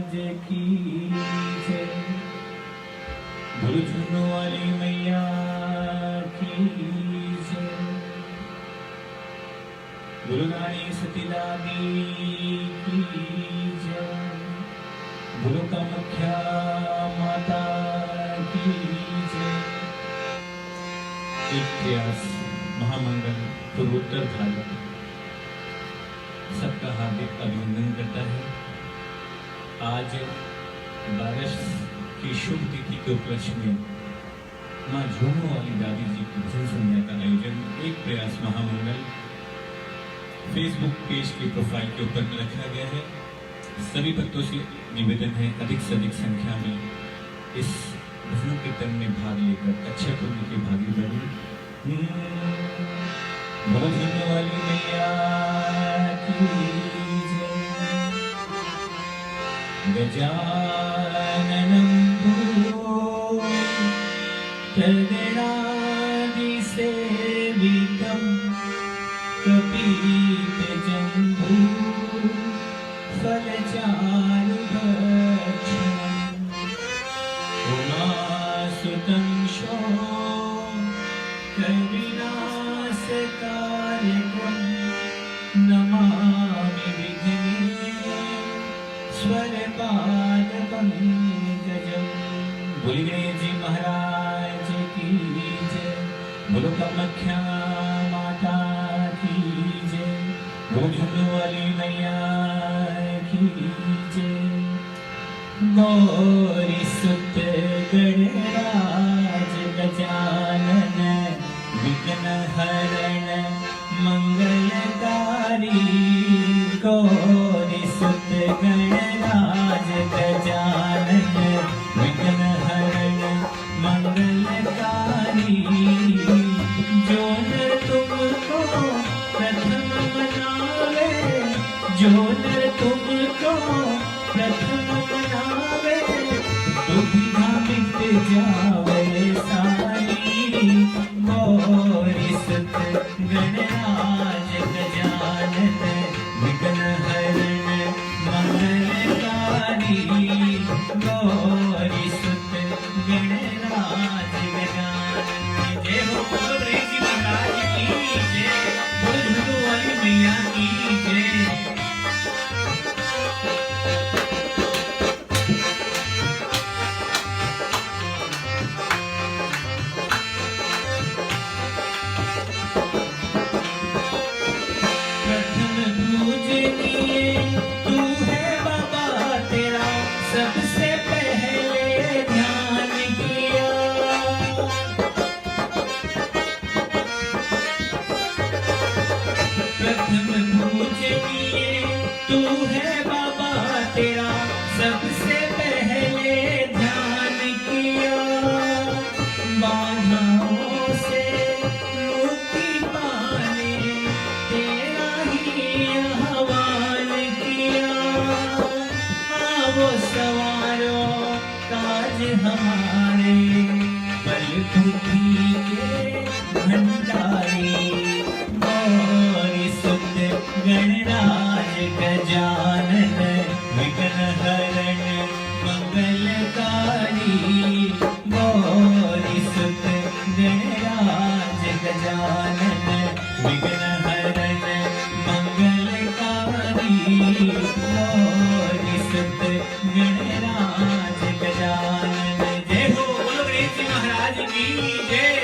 महाराज की जय। झुनझुनु वाली मैया की जय। गुरुरानी सतीलादी की जय। गुरु कामाख्या माता की जय। एक प्रयास महामंगल पूर्वोत्तर भारत सबका हार्दिक अभिनंदन करता है। आज 12 की शुभ तिथि के उपलक्ष्य में माँ झूमो वाली दादी जी की भजन संध्या का आयोजन एक प्रयास महामंगल फेसबुक पेज की प्रोफाइल के ऊपर रखा गया है। सभी भक्तों से निवेदन है अधिक से अधिक संख्या में इस भजन कीर्तन में भाग लेकर अच्छे पुण्य के भागी बने। झूमने वाली मैया की जय। गजाननं भूतगणादि सेवितं कपीतजम्बू फलचारुभक्षणं उमासुतं शोकविनाशकार्यक्रमं नमामि विघ्नेश्वरपादपङ्कजं। बोलिए जी महाराज की जय। बोलो कामाख्या माता की जय। झुनझुनु वाली मैया की जय। गौरी सुत गणराज गजानन विघ्न हरण मंगलकारी। गौरी सुत गणराज गजानन विघ्न हरण मंगलकारी। जो न तुमको प्रथम मनावे, जो न तुमको प्रथम मनावे, दुविधा मिट जावे सारी। गौरी सुत गणराज गजानन विघ्न हरण मंगलकारी। गौरी सुत गणराज गजानन। जय हो गणेश जी महाराज की जय। झुनझुनु वाली मैया की जय। सबसे पहले ध्यान किया। प्रथम पूजनीय तू है बाबा तेरा, सबसे पहले ध्यान किया। बाधाओं से मुक्ति पाने तेरा ही आह्वान किया। वो सवारो काज हमारे बल बुद्धि के भंडारी। गौरी सुत गणराज गजानन विघ्न हरण मंगलकारी। गौरी सुत गणराज गजानन विघ्न हरण मंगलकारी। गौरी सुत गणराज गजानन। जय हो बोलो गणेश जी महाराज की जय।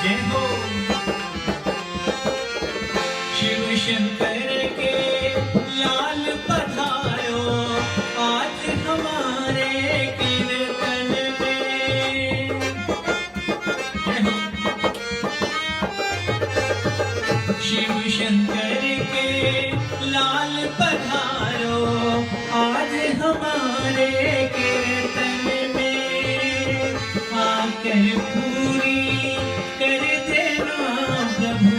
जय हो शिव शंकर के लाल पधारो आज हमारे कीर्तन में। शिव शंकर के लाल पधारो आज हमारे कीर्तन में। आकर पूरी कर देना प्रभु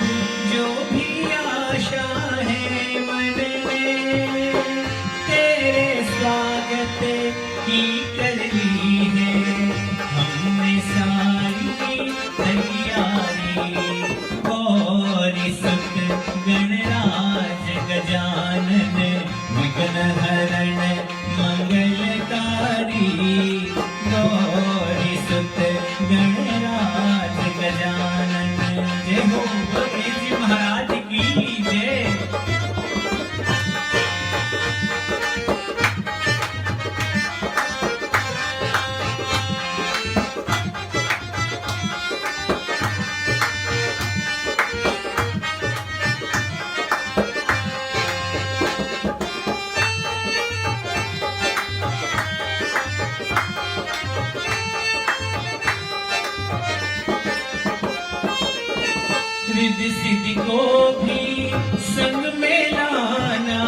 जो भी आशा है मन में। तेरे स्वागत व्रत की कर ली है हमने सारी तैयारी। गौरी सुत गणराज गजानन विघ्न हरण मंगलकारी। गौरी सुत गणराज गजानन। जय हो गणेश जी महाराज की जय। रिद्धि सिद्धि को भी संग में लाना।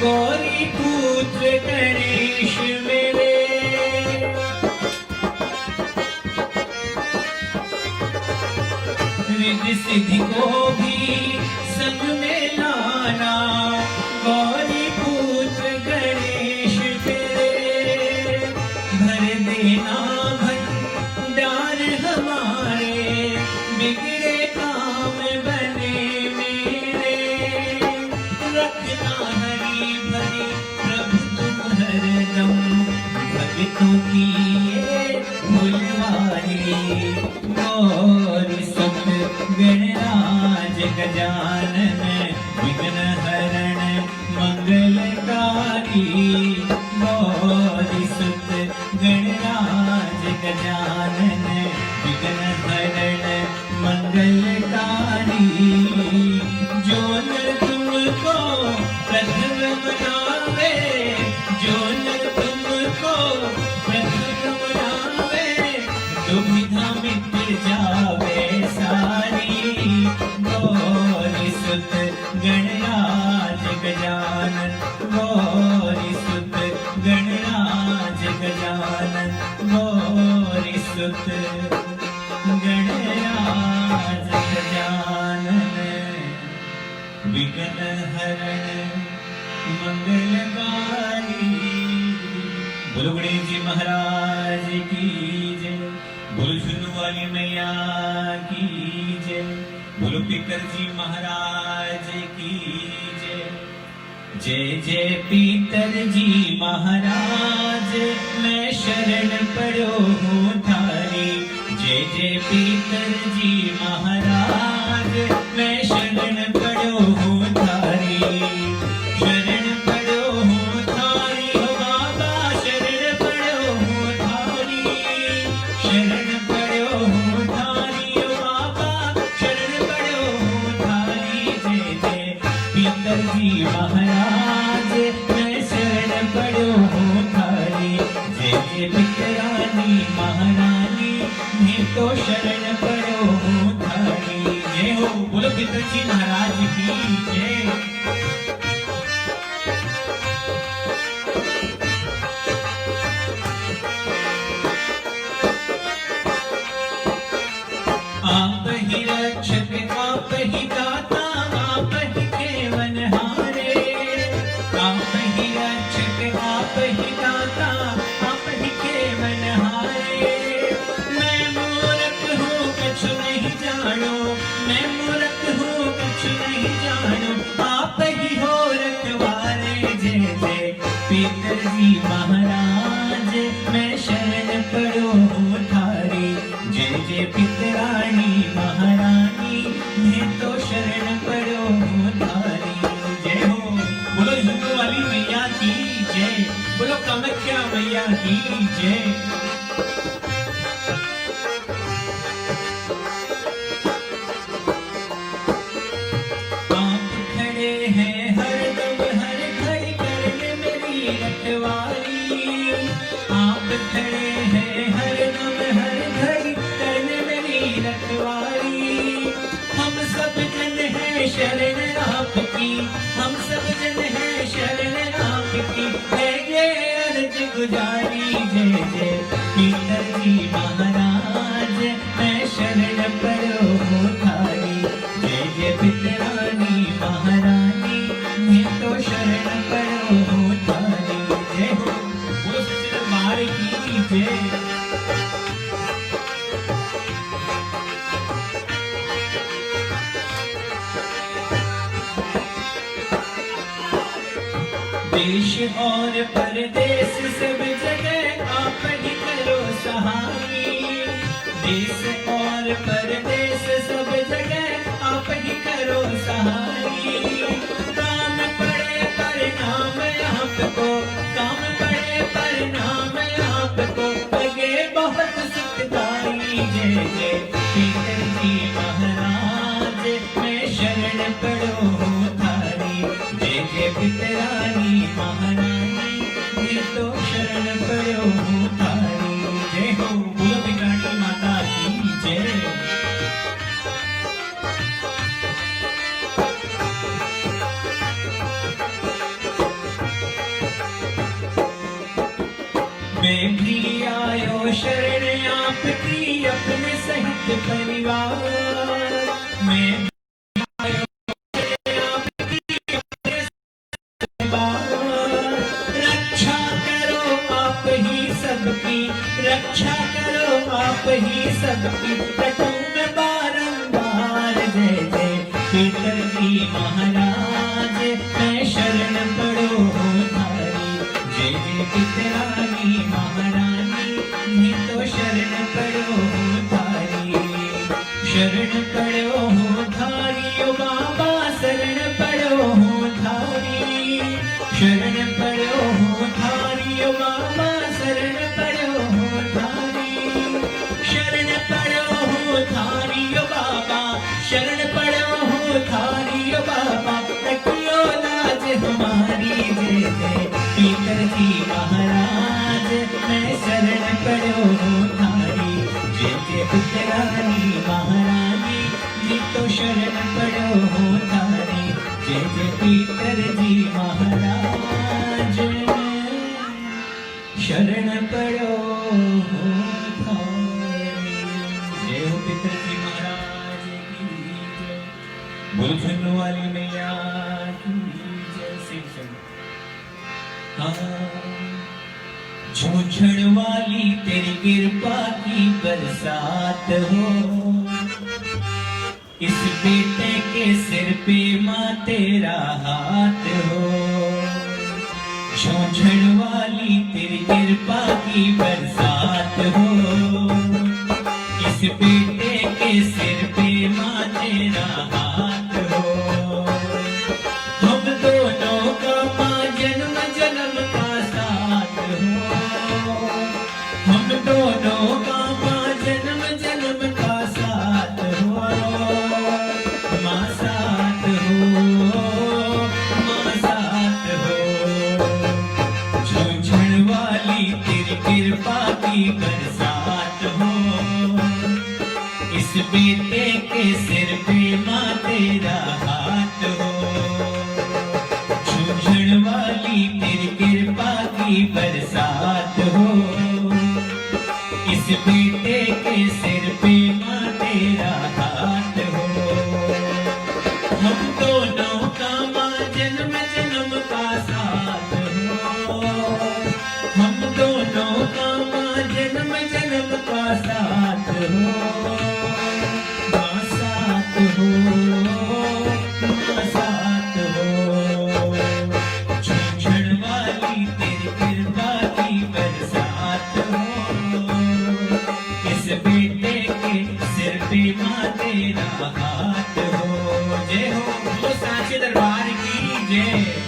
गौरी पुत्र गणेश मेरे। रिद्धि सिद्धि को भी संग में लाना। गौरी पुत्र गणेश मेरे। भर देना भंडार हमारे बिगड़े काम बने मेरे। रखना हरी भरी प्रभु तुम हरदम भक्तों की ये फुलवारी। गौरी सुत गणराज गजानन विघ्न हरण मंगलकारी। गौरी सुत गणराज गजानन विघ्न हरण मंगलकारी। जो नर तुमको प्रथम बनावे। जो नर तुमको प्रथम बनावे। दुविधा मिट जावे सारी। गौरी सुत गणराज गजानन। गौरी सुत गणराज गजानन। गौरी सुत गणराज गजानन विघ्न हरण मंगलकारी। बोलो गणेश जी महाराज की जय। बोलो झुन्नू वाली मैया की जय। बोलो पीतर जी महाराज की जय। जय जय पीतर जी महाराज मैं शरण पड़ो हूँ थारी। जय जय पीतर जी महाराज मैं शरण पड़ो हूँ थारी। शरण पड़ो हूँ थारी हो बाबा शरण पड़ो हूँ थारी। शरण पड़ो हूँ थारी हो बाबा शरण पड़ो हूँ थारी। जय जय पीतर जी महाराज मैं शरण पड़ो हूँ थारी। जय जय पितरानी महारानी मैं तो शरण पड़ो हूँ थारी। जय हो बोलो पितर जी महाराज की जय। आप ही रक्षक आप ही दाता आप ही केवनहारे। आप ही रक्षक आप ही दाता आप ही केवनहारे। मैं मूर्ख हूँ कछु नहीं जानो। मैं मूर्ख हूँ कछु नहीं जानो। आप ही हो रखवारे। जय जय पीतर जी महाराज मैं शरण पड़ो हूँ थारी। जय जय पितरानी महारानी मैं तो शरण पड़ो हूँ थारी। जय हो बोलो झुन्नू वाली मैया की जय। बोलो कामाख्या मैया की जय। आप खड़े हैं हरदम हर घड़ी करने मेरी रखवाली। आप खड़े हैं हरदम हर घड़ी करने मेरी रखवाली। हम सब जन हैं शरण आपकी। हम सब जन हैं शरण आपकी। है ये अर्ज गुजारी। जय जय पीतर जी महाराज मैं शरण पड़ो हूँ थारी। जय जय पितरानी महारानी मैं तो शरण पड़ो हूँ थारी। जय हो जय। देश और परदेश सब जगह आप ही करो सहाय। देश और परदेश सब जगह आप ही करो सहाय। काम पड़े परिणाम आपको, काम पड़े परिणाम आपको, लगे बहुत सुखदाई। जय जय पीतर जी महाराज, मैं शरण पड़ो थारी। जय जय पितरानी महारानी, ये तो शरण पड़ो थारी। जय हो बोलो पितरानी माता की जय। मैं भी आयो शरण आपकी अपने सहित परिवार। मैं भी आयो शरण आपकी अपने सहित परिवार। रक्षा करो आप ही सबकी, रक्षा करो आप ही सबकी, रटूं मैं बारंबार। जय जय पीतर जी महाराज, मैं शरण पड़ो थारी। जय जय पितरानी महारानी, ये तो शरण पड़ो थारी। शरण पड़ो थारी ओ बाबा, शरण पड़ो थारी। शरण पड़ो थारी ओ बाबा, शरण पड़ो थारी। शरण पड़ो थारी ओ बाबा, शरण पड़ो थारी ओ बाबा, रखियो लाज हमारी। जय जय पीतर जी महाराज, मैं शरण पड़ो थारी। जय जय पितरानी महारानी, जी तो शरण पड़ो थारी। जय जय पीतर जी महाराज, शरण पड़ो थारी। जय हो पितर जी महाराज की जय। बोल झुन्नू वाली मैया की जय। शिव शंकर। झूझण वाली तेरी कृपा की बरसात हो, इस बेटे के सिर पे माँ तेरा हाथ हो। झूझण वाली तेरी कृपा की बरसात हो, इस बेटे के सिर पे माँ तेरा हाथ हो। हम दोनों का माँ जन्म जन्म का साथ हो। हम दोनों का माँ जन्म जन्म का साथ हो। माँ साथ हो, माँ साथ हो। झूझण वाली तेरी कृपा की बरसात हो, इस बेटे के सिर पे माँ तेरा हाथ हो। झूझण वाली तेरी कृपा की बरसात हो, इस बेटे के सिर पे माँ तेरा हाथ हो। हम दोनों का माँ जन्म जन्म का साथ हो। हम दोनों का माँ जन्म जन्म का साथ हो। माँ साथ हो, माँ साथ हो। झूझण वाली तेरी कृपा की बरसात हो, इस बेटे के सिर पे माँ तेरा हाथ हो। जय हो बोलो सांचे दरबार की जय।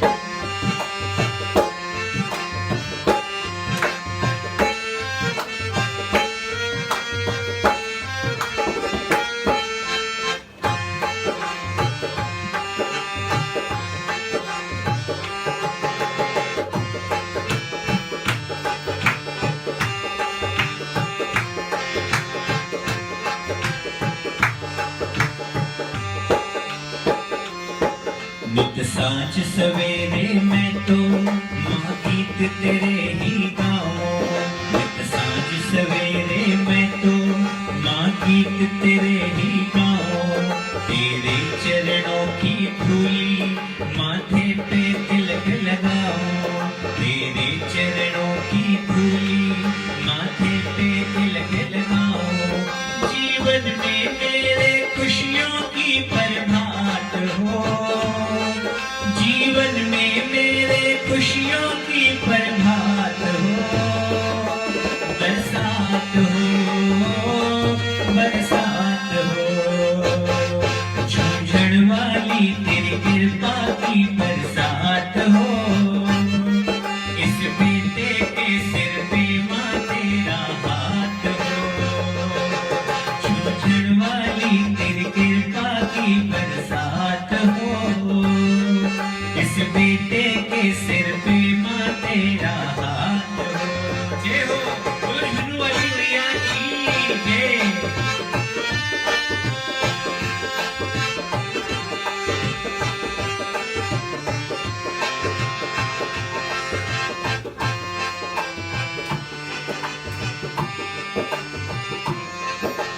नित सांझ सवेरे मैं तो माँ गीत तेरे ही गाऊं। नित सांझ सवेरे मैं तो माँ गीत तेरे ही गाऊं। तेरे चरणों की धूली माथे पे तिलक लगाऊं। तेरे चरणों की धूली माथे सिर पे माँ तेरा हाथ हो, छूछण वाली तेरी कृपा की बरसात हो, इस बेटे के सिर पे माँ तेरा हाथ हो। जय हो बोलो झुनझुन वाली मैया की जय।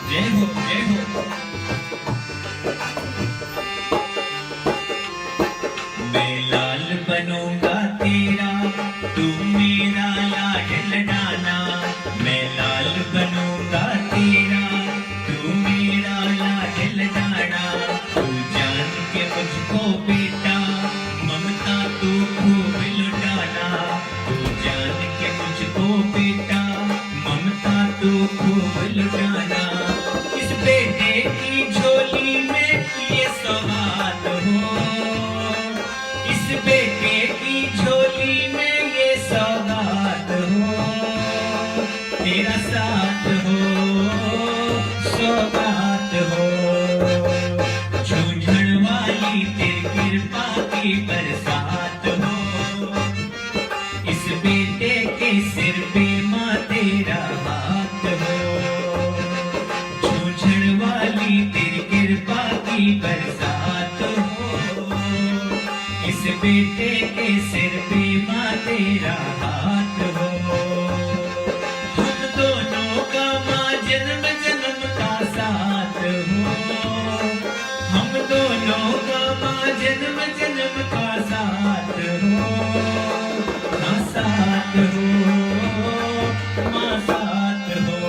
जय हो जय हो। मैं लाल बनूंगा तेरा, तू मेरा लाडला नाना। मैं लाल बनूंगा तेरा, तू मेरा लाडला नाना। तू जान के मुझको बेटा, ममता तू खूब लुटाना। तू जान के मुझको बेटा, ममता तू खूब लुटाना। इस बेटे की झोली में ये सौगात हो, इस बेटे की झोली में ये सौगात हो। तेरा साथ हो सौगात हो, झूझण वाली तेरी कृपा की बरसात हो। इस बेटे के सिर पे माँ तेरा हाथ हो, झूझण वाली तेरी कृपा की बरसात हो। इस बेटे के सिर पे माँ तेरा हाथ हो। हम दोनों का माँ जन्म जन्म का साथ हो, हम दोनों का माँ जन्म जन्म का साथ हो। हाँ साथ हो माँ साथ हो,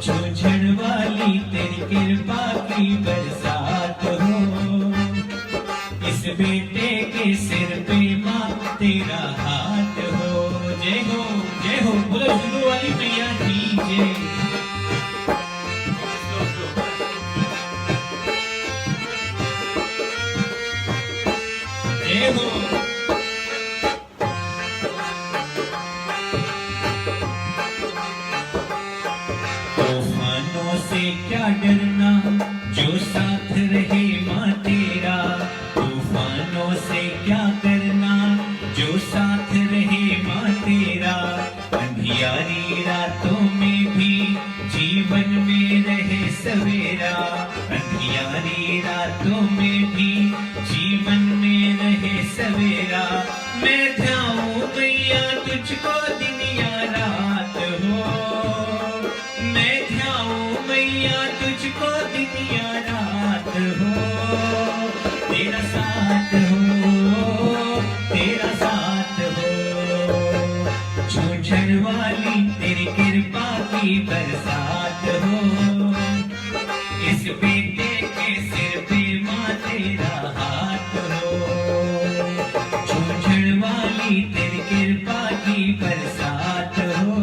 झूझण वाली तेरी कृपा की बरसात हो। इस बेटे के सिर पे माँ तेरा हाथ हो। जय हो बोलो झुनझुन वाली मैया की जय। जय हो। तूफानों से क्या डरना, जो साथ रहे माँ तेरा। तूफानों से क्या करना, जो साथ रहे माँ तेरा। अंधियारी रातों में भी जीवन में रहे सवेरा। अंधियारी रातों में भी जीवन में रहे सवेरा। मैं ध्याऊं मैया तुझको दिन या रात हो, मैं ध्याऊं मैया तुझको दिन या रात हो। तेरा साथ हो तेरा साथ हो, झूझण वाली तेरी कृपा की बरसात हो। इस बेटे के सिर पे माँ तेरा हाथ हो, झूझण वाली तेरी कृपा की बरसात हो।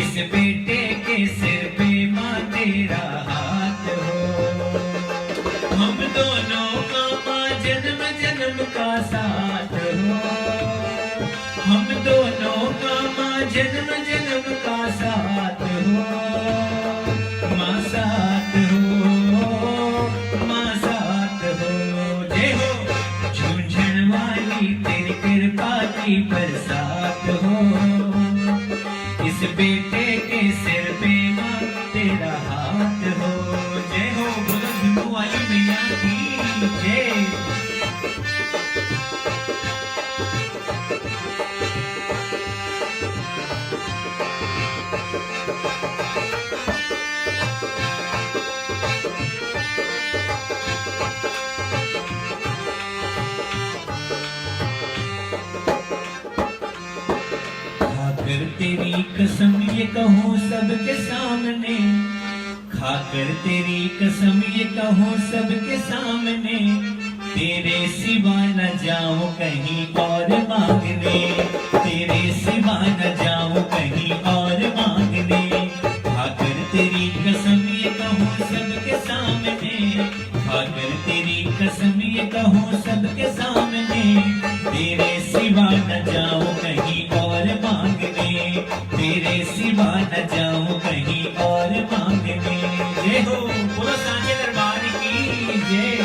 इस बेटे के सिर पे माँ तेरा हाथ हो। हम दोनों का माँ जन्म जन्म का साथ हो, हम दोनों का माँ जन्म जन्म का साथ हो। माँ साथ हो माँ साथ हो। जय हो झूझण वाली तेरी कृपा की बरसात हो। इस बेटे के सिर पे माँ तेरा हाथ हो। जय हो बोलो झुनझुन वाली मैया की जय। खाकर तेरी कसम ये कहूँ सबके सामने, खाकर तेरी कसम ये कहूँ सबके सामने। तेरे सिवा न जाऊं कहीं और मांगने, तेरे सिवा न जाऊं कहीं और मांगने। खाकर तेरी कसम ये कहूँ सबके सामने, खाकर तेरी कसम ये कहूँ सबके सामने। तेरे सिवा न जाऊं कहीं तेरे सिवा न जाऊं कहीं और मांगने। जय हो, बोलो सांचे दरबार की जय।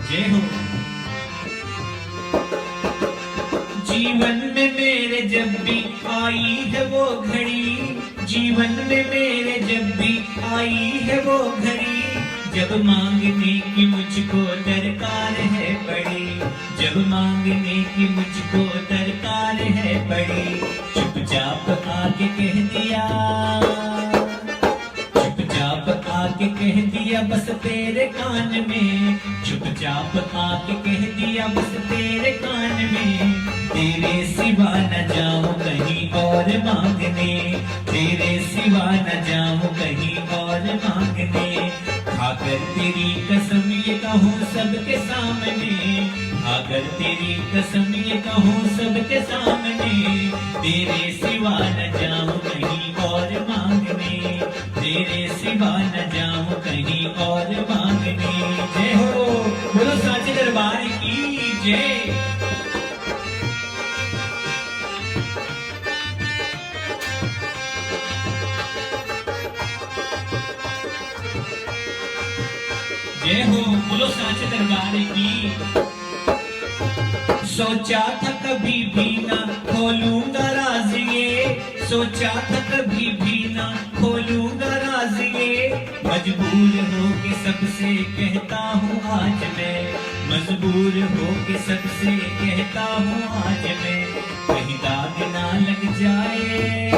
जय हो। जीवन में मेरे जब भी आई है वो घड़ी, जीवन में मेरे जब भी आई है वो घड़ी, जब मांगने की मुझको दरकार है बड़ी, जब मांगने की मुझको दरकार है बड़ी। चुपचाप आके कह दिया, चुपचाप आके कह दिया बस तेरे कान में, चुपचाप आके कह दिया बस तेरे कान में। तेरे सिवा न जाऊं कहीं और मांगने, तेरे सिवा न जाऊं कहीं और मांगने। खाकर तेरी कसम ये कहूँ सबके सामने, खाकर तेरी कसम ये कहूँ सबके सामने। तेरे सिवा न जाऊं कहीं और मांगने, तेरे सिवा न जाऊं कहीं और मांगने। जय हो, बोलो सांचे दरबार की जय। जय हो, बोलो सांचे दरबार की। सोचा था कभी भी ना खोलूंगा राज ये, सोचा था कभी भी ना खोलूंगा राज ये। मजबूर हो के सबसे कहता हूँ आज मैं, मजबूर हो के सबसे कहता हूँ आज मैं। कहीं दाग ना लग जाए,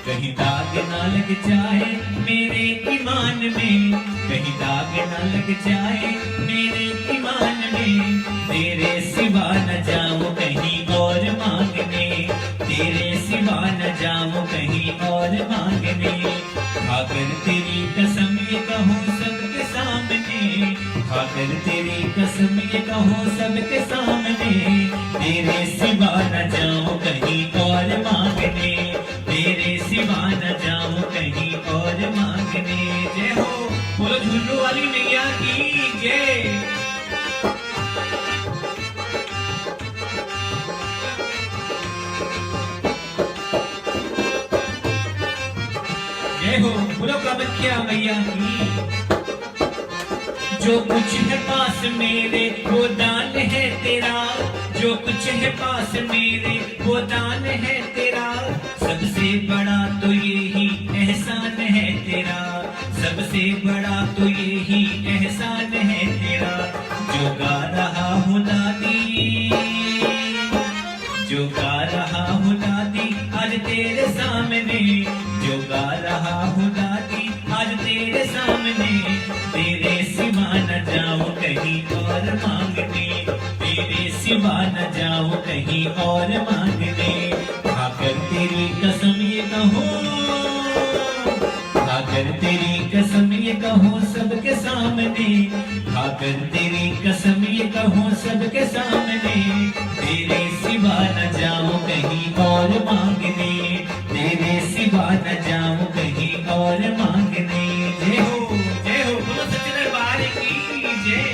कहीं दाग ना लग जाए मेरे ईमान में, कहीं दाग ना लग जाए मेरे ईमान में। तेरे सिवा न जाऊं कहीं और मांगने, तेरे सिवा न जाऊं कहीं और मांगने। खाकर तेरी कसम ये कहूँ सबके सामने, खाकर तेरी कसम ये कहूँ सबके सामने। तेरे सिवा न जाऊं कहीं और मांगने, तेरे सिवा न जाऊं कहीं और मांगने। जय हो, बोलो झुल्लू वाली मैया की जय। जय हो, बोलो कामाख्या मैया की। जो कुछ है पास मेरे वो दान है तेरा, जो कुछ है पास मेरे वो दान है तेरा। सबसे बड़ा तो यही एहसान है तेरा, सबसे बड़ा तो यही एहसान है तेरा। जो गा रहा हूँ दादी, जो गा रहा हूँ दादी आज तेरे सामने, जो गा रहा हूँ दादी आज तेरे सामने। तेरे सिवा न जाऊं कहीं और मांगने, तेरे सिवा न जाऊं कहीं और मांगने। खाकर तेरी कसम ये कहूँ, खाकर तेरी कसम ये कहूँ सबके सामने, खाकर तेरी कसम ये कहूँ सबके सामने। तेरे सिवा न जाऊं कहीं और मांगने, तेरे सिवा न जाऊं कहीं और मांगने। जय हो, जय हो, बोलो सच्चे दरबार की जय,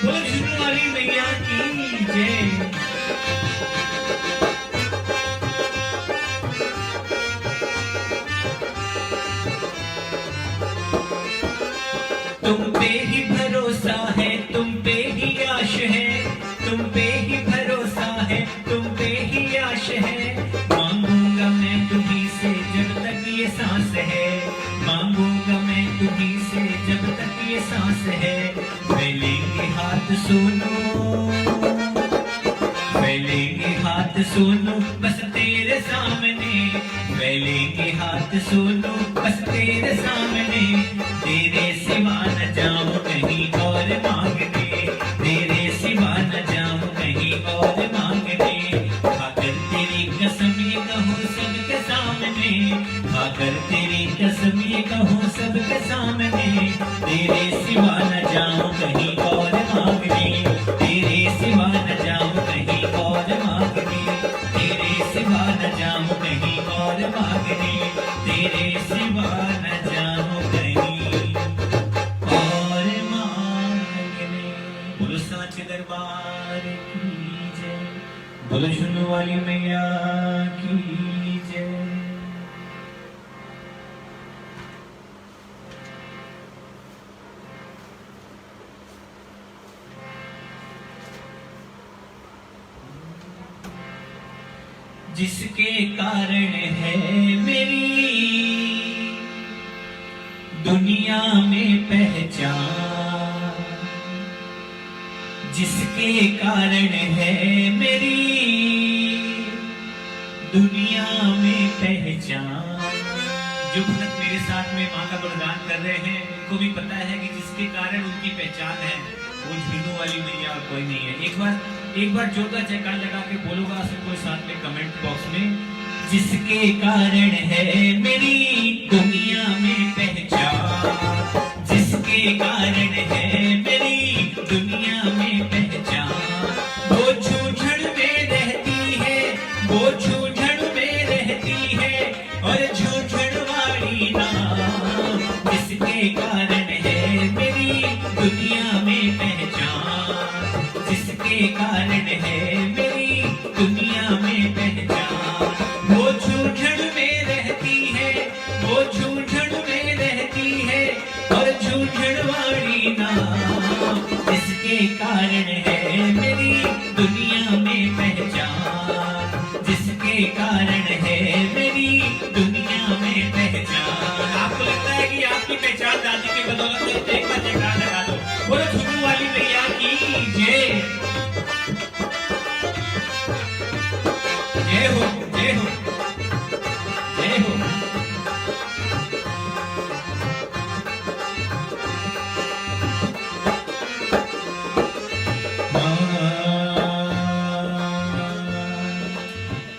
बोलो झुल्लू वाली मैया की जय। तुम पे ही भरोसा है, तुम पे ही आश है, तुम पे ही भरोसा है, तुम पे ही आश है। मांगूंगा मैं तुम्हीं से जब तक ये सांस है, मांगूंगा मैं तुम्हीं से जब तक ये सांस है। फैलेंगे हाथ सुनो, फैलेंगे हाथ सुनो बस तेरे सामने, फैलेंगे हाथ सुनो बस तेरे सामने। तेरे सिवा न जाऊं कहीं और मांगने, तेरे सिवा न जाऊं कहीं और मांगने। खाकर तेरी कसम ये कहूँ सबके सामने, खाकर तेरी कसम ये कहूँ सबके सामने। तेरे सिवा न जाऊं कहीं और मांगने, तेरे सिवा न जाऊं कहीं और मांगने, तेरे सिवा न जाऊं कहीं और मांगने, तेरे सिवा न जाऊं कहीं। बोलो झुनू वाली मैया की जय। जिसके कारण है मेरी दुनिया में पहचान, जिसके कारण है मेरी दुनिया में पहचान। जो भक्त मेरे साथ में माँ का गुणगान कर रहे हैं उनको भी पता है कि जिसके कारण उनकी पहचान है वो झुनू वाली मैया और कोई नहीं है। एक बार जोरदार जयकार लगा के बोलूंगा सबको साथ में कमेंट बॉक्स में, जिसके कारण है मेरी दुनिया में पहचान, जिसके कारण है मेरी दुनिया में पहचान। वो छूछड़ में रहती है, वो छूछड़ में रहती है और छूछड़ वाली नाम, जिसके कारण है मेरी दुनिया में पहचान, जिसके कारण है मेरी दुनिया में पहचान। वो छूछड़ में रहती है, वो छूछड़ में रहती है और छूछड़ वाली नाम, जिसके कारण है मेरी दुनिया में पहचान, जिसके कारण है मेरी दुनिया में पहचान। आपको लगता है कि आपकी पहचान दादी की बदौलत है? एक बार जयकार लगा दो, बोलो झुनू वाली मैया की जय। जय हो, जय हो, जय हो।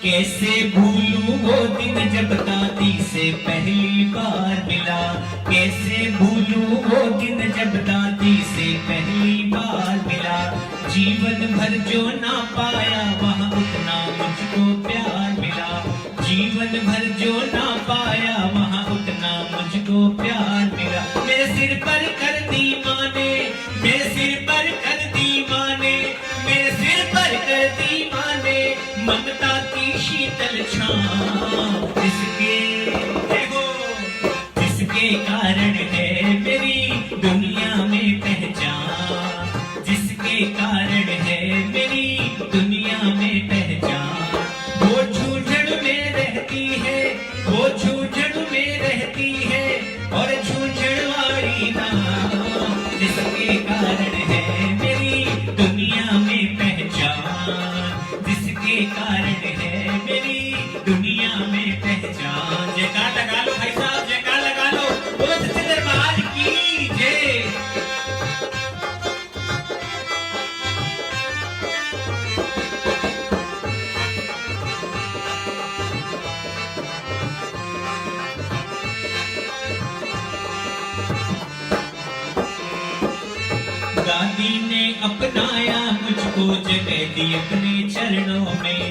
कैसे भूलूं वो दिन जब दादी से पहली बार मिला, कैसे भूलूं वो दिन जब दादी से पहली बार मिला। जीवन भर जो ना पाया वहाँ उतना मुझको प्यार मिला, जीवन भर जो ना पाया वहाँ उतना मुझको प्यार मिला। मेरे सिर पर कर दी माँ ने, मेरे सिर पर कर दी माँ ने, मेरे सिर पर कर दी माँ ने ममता की शीतल छांव, जिसके देखो जिसके कारण है मेरी दुनिया में पहचान, जिसके कारण है मेरी दुनिया में पहचान। वो छूछड़ में रहती है, वो छूछड़ में रहती है और छूछड़ वाली नाम, जिसके कारण है मेरी दुनिया में पहचान, जिसके कारण है मेरी दुनिया में पहचान। जयकार लगा लो भाई साहब, जयकार लगा लो, बोलो सच्चे दरबार की जय। दादी ने अपनाया मुझको, जगह दी अपने चरणों में।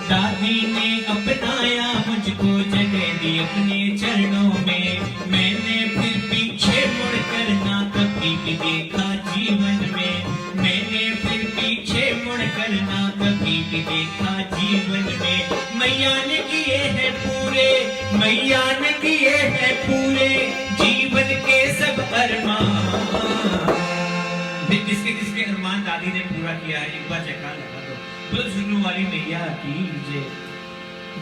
दादी ने अपनाया मुझको, जगह दी अपने चरणों में। मैंने फिर पीछे मुड़कर ना कभी भी देखा जीवन में, मैंने फिर पीछे मुड़कर ना कभी भी देखा जीवन में। मैया ने किए हैं पूरे, मैया ने किए हैं पूरे जीवन के सब अरमान। किसके किसके अरमान दादी ने पूरा किया है? एक बार जयकार लगा दो, बोलो झुनू वाली मैया की जय।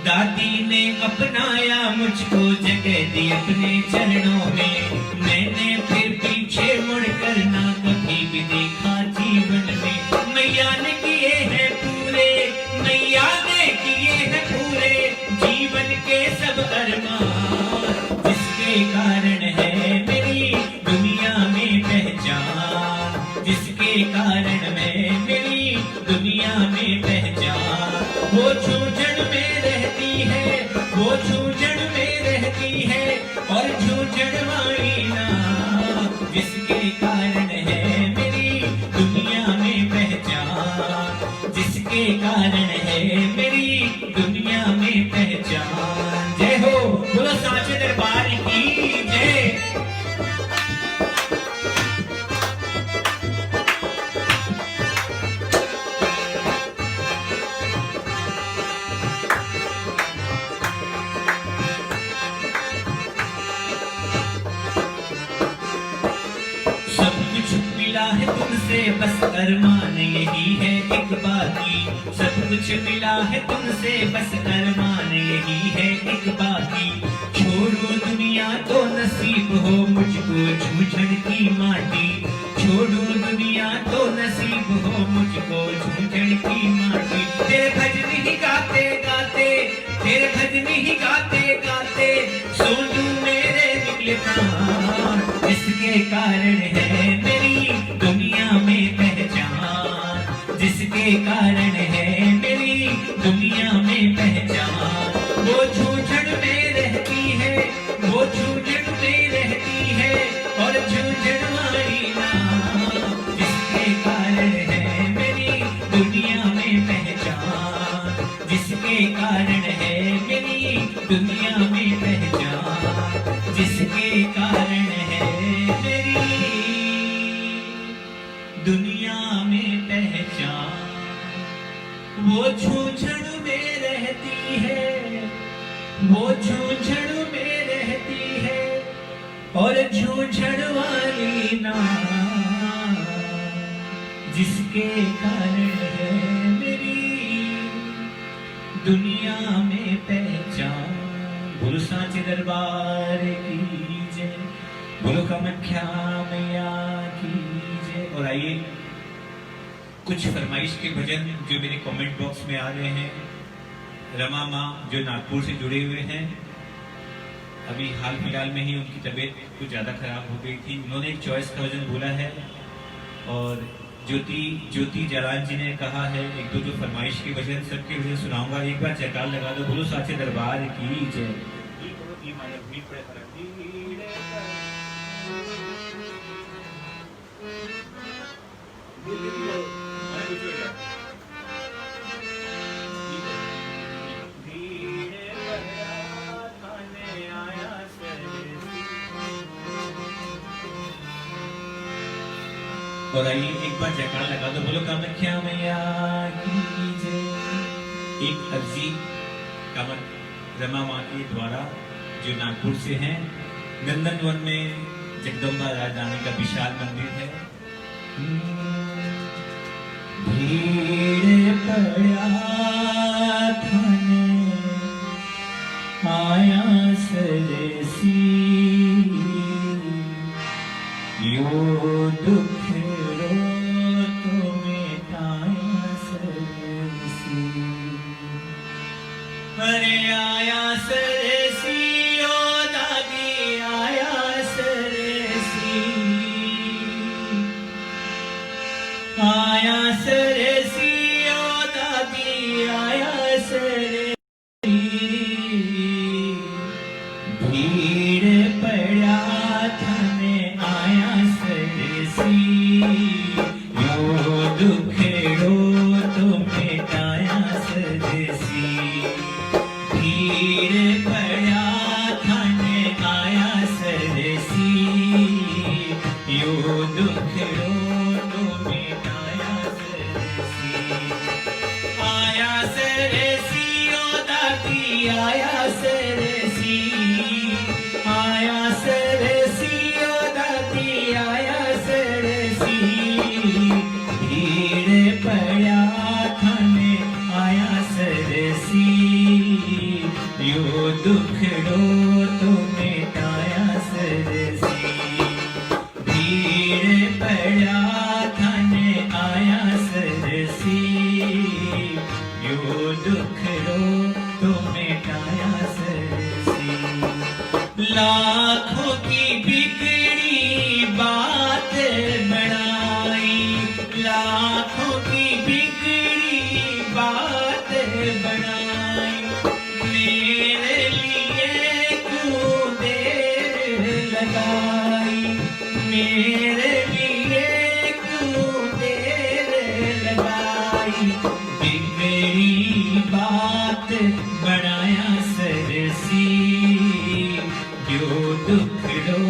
दादी ने अपनाया मुझको, जगह दी अपने चरणों में। मैंने फिर पीछे मुड़कर ना कभी भी देखा जीवन में। मैया ने किए हैं पूरे, मैया ने किए हैं पूरे जीवन के सब अरमान, जिसके कारण है मेरी दुनिया में पहचान, जिसके कारण मैं मेरी दुनिया में पहचान। वो छूछड़ में रहती है, वो छूछड़ में रहती है और छूछड़ वाली नाम, जिसके कारण है मेरी दुनिया में पहचान, जिसके कारण है मेरी दुनिया में पहचान। जय हो, बोलो साचे दरबार की जय। मिला है तुमसे बस अरमान यही है एक बाकी, सब कुछ मिला है तुमसे बस अरमान यही है एक बाकी। छोड़ो दुनिया तो नसीब हो मुझको झूझड़ की माटी, छोड़ो दुनिया तो नसीब हो मुझको झूझड़ की माटी। तेरे भजन ही गाते गाते, तेरे भजन ही गाते गाते सोनू मेरे निकले प्राण, जिसके कारण है मेरी दुनिया में पहचान, जिसके कारण है मेरी दुनिया में पहचान। वो झूझड़ में रहती है, वो झूझड़ में रहती है और झूझड़ वाली नाम, जिसके कारण है मेरी दुनिया में पहचान, जिसके कारण है मेरी दुनिया में पहचान, जिसके कारण है मेरी दुनिया में पहचान। वो झूझड़ में रहती है, वो झूझड़ में रहती है और झूझड़ वाली नाम, जिसके कारण है मेरी दुनिया में पहचान। बोलो सांचे दरबार की जय, बोलो कामाख्या मैया की जय। और आइए कुछ फरमाइश के भजन जो मेरे कमेंट बॉक्स में आ रहे हैं, रमा माँ जो नागपुर से जुड़े हुए हैं, अभी हाल फिलहाल में ही उनकी तबीयत कुछ ज़्यादा खराब हो गई थी, उन्होंने एक चॉइस का भजन बोला है। और ज्योति जालान जी ने कहा है एक दो जो फरमाइश के भजन, सबके भजन सुनाऊंगा, एक बार जयकार लगा दो, बोलो साचे दरबार की जय। और आइए एक बार जयकार लगा दो, बोलो कामाख्या मैया की जय। एक अर्जी रमा माँ के द्वारा जो नागपुर से हैं, नंदनवन में जगदम्बा राजधानी का विशाल मंदिर है। भीड़ पड़ा थाने आया सरसी, यो दुख अरे आया सरसी ओ दादी आया सरसी, आया सरसी ओ दादी आया सरसी। भीड़ पड़ा थाने आया सरसी, यो दुखड़ो तो मिटाया सरसी। भीड़ पड़ा थाने आया सरसी, यो दुखड़ो तो मिटाया सरसी। आया सरसी ओ दादी आया सरसी, आया सरसी ओ दादी आया सरसी। भीड़ पड़ा थाने आया सरसी, यो दुखड़ो तो मिटाया सरसी। भीड़ पड़ा थाने आया सरसी, यो दुखड़ो तो मिटाया सरसी। लाखों की बिगड़ी बात बनाई, लाखों की बिगड़ी बात बनाई, मेरे लिए क्यों देर लगाई, मेरे लिए क्यों देर लगाई। बिगड़ी बात बनाया सरसी, यो दुखड़ो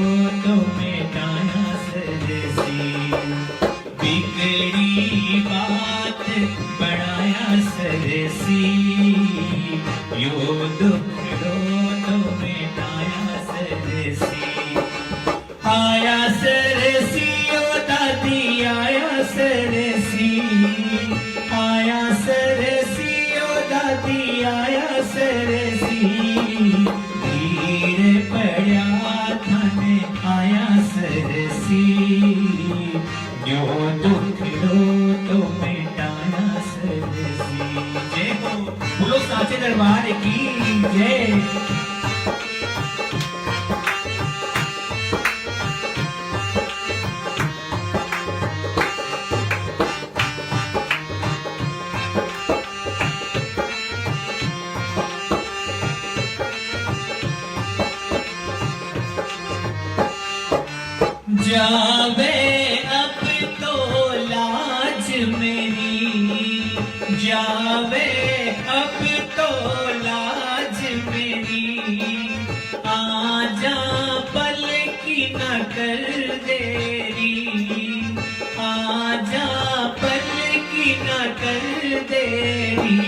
तो मिटाया सरसी। बिगड़ी बात बनाया सरसी, यो दुखड़ो तो मिटाया सरसी। आया सरसी ओ दादी जावे अब तो लाज मेरी, जावे अब तो लाज मेरी, आजा पल की न कर देरी, आजा पल की न कर देरी,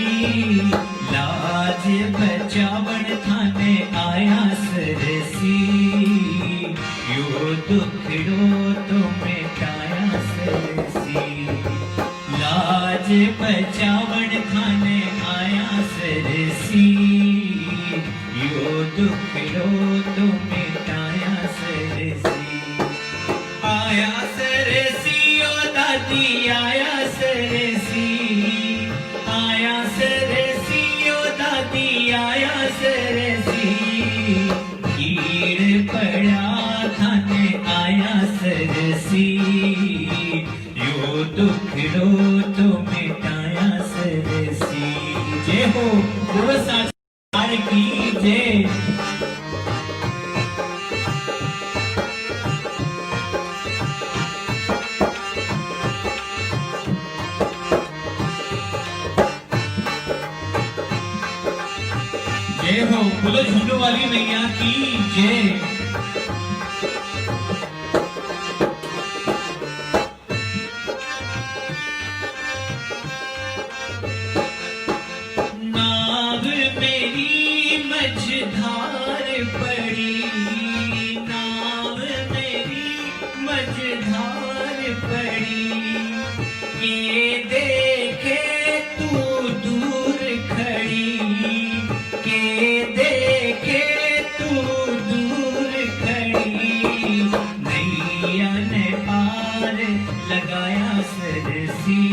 लाज बचावण थाने आया सरसी, यो दुखड़ो तो मिटाया सरसी, लाज बचावण थाने आया सरसी, यो दुखड़ो तो मिटाया सरसी, आया सरसी ओ दादी आया सरसी, आया सरसी ओ दादी आया सरसी, कीड़ पड़ा थाने आया सरसी, यो दुखड़ो तो मिटाया सरसी। जय हो गुरु साचार की जय। जय हो बोलो झुंडू वाली मैया की जय। नाव मेरी मझधार पड़ी, नाव मेरी मझधार पड़ी, ये देखे तू दूर खड़ी, के देखे तू दूर खड़ी, नैया ने पार लगाया सरसी,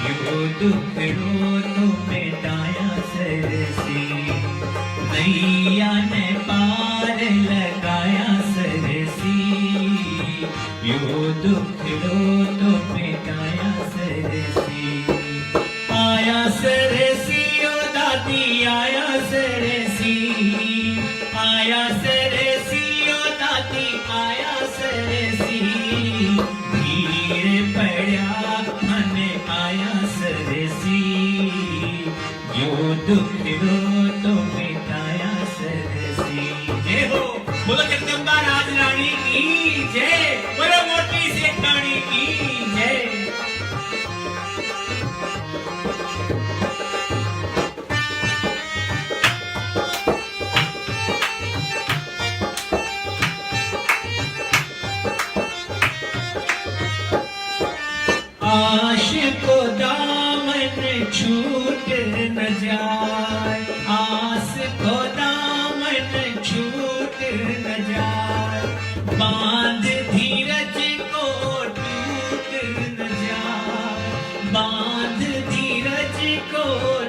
यो दुखड़ो तो मिटाया सरसी, नैया ने पार लगाया सरसी, यो दुखड़ो तो मिटाया सरसी, आया सरसी ओ दादी आया सरसी, आया सरसी ओ दादी आया सरसी, भीड़ पड़ा थाने आया सरसी, यो दुखड़ो तो मिटाया सरसी। जय हो बोलो जगदम्बा राज रानी की जय, बोलो मोटी सेठानी की जय। आश को दामन छूट न जाए, आस को दामन छूट न जाए, बांध धीरज को टूट न जाए, बांध धीरज को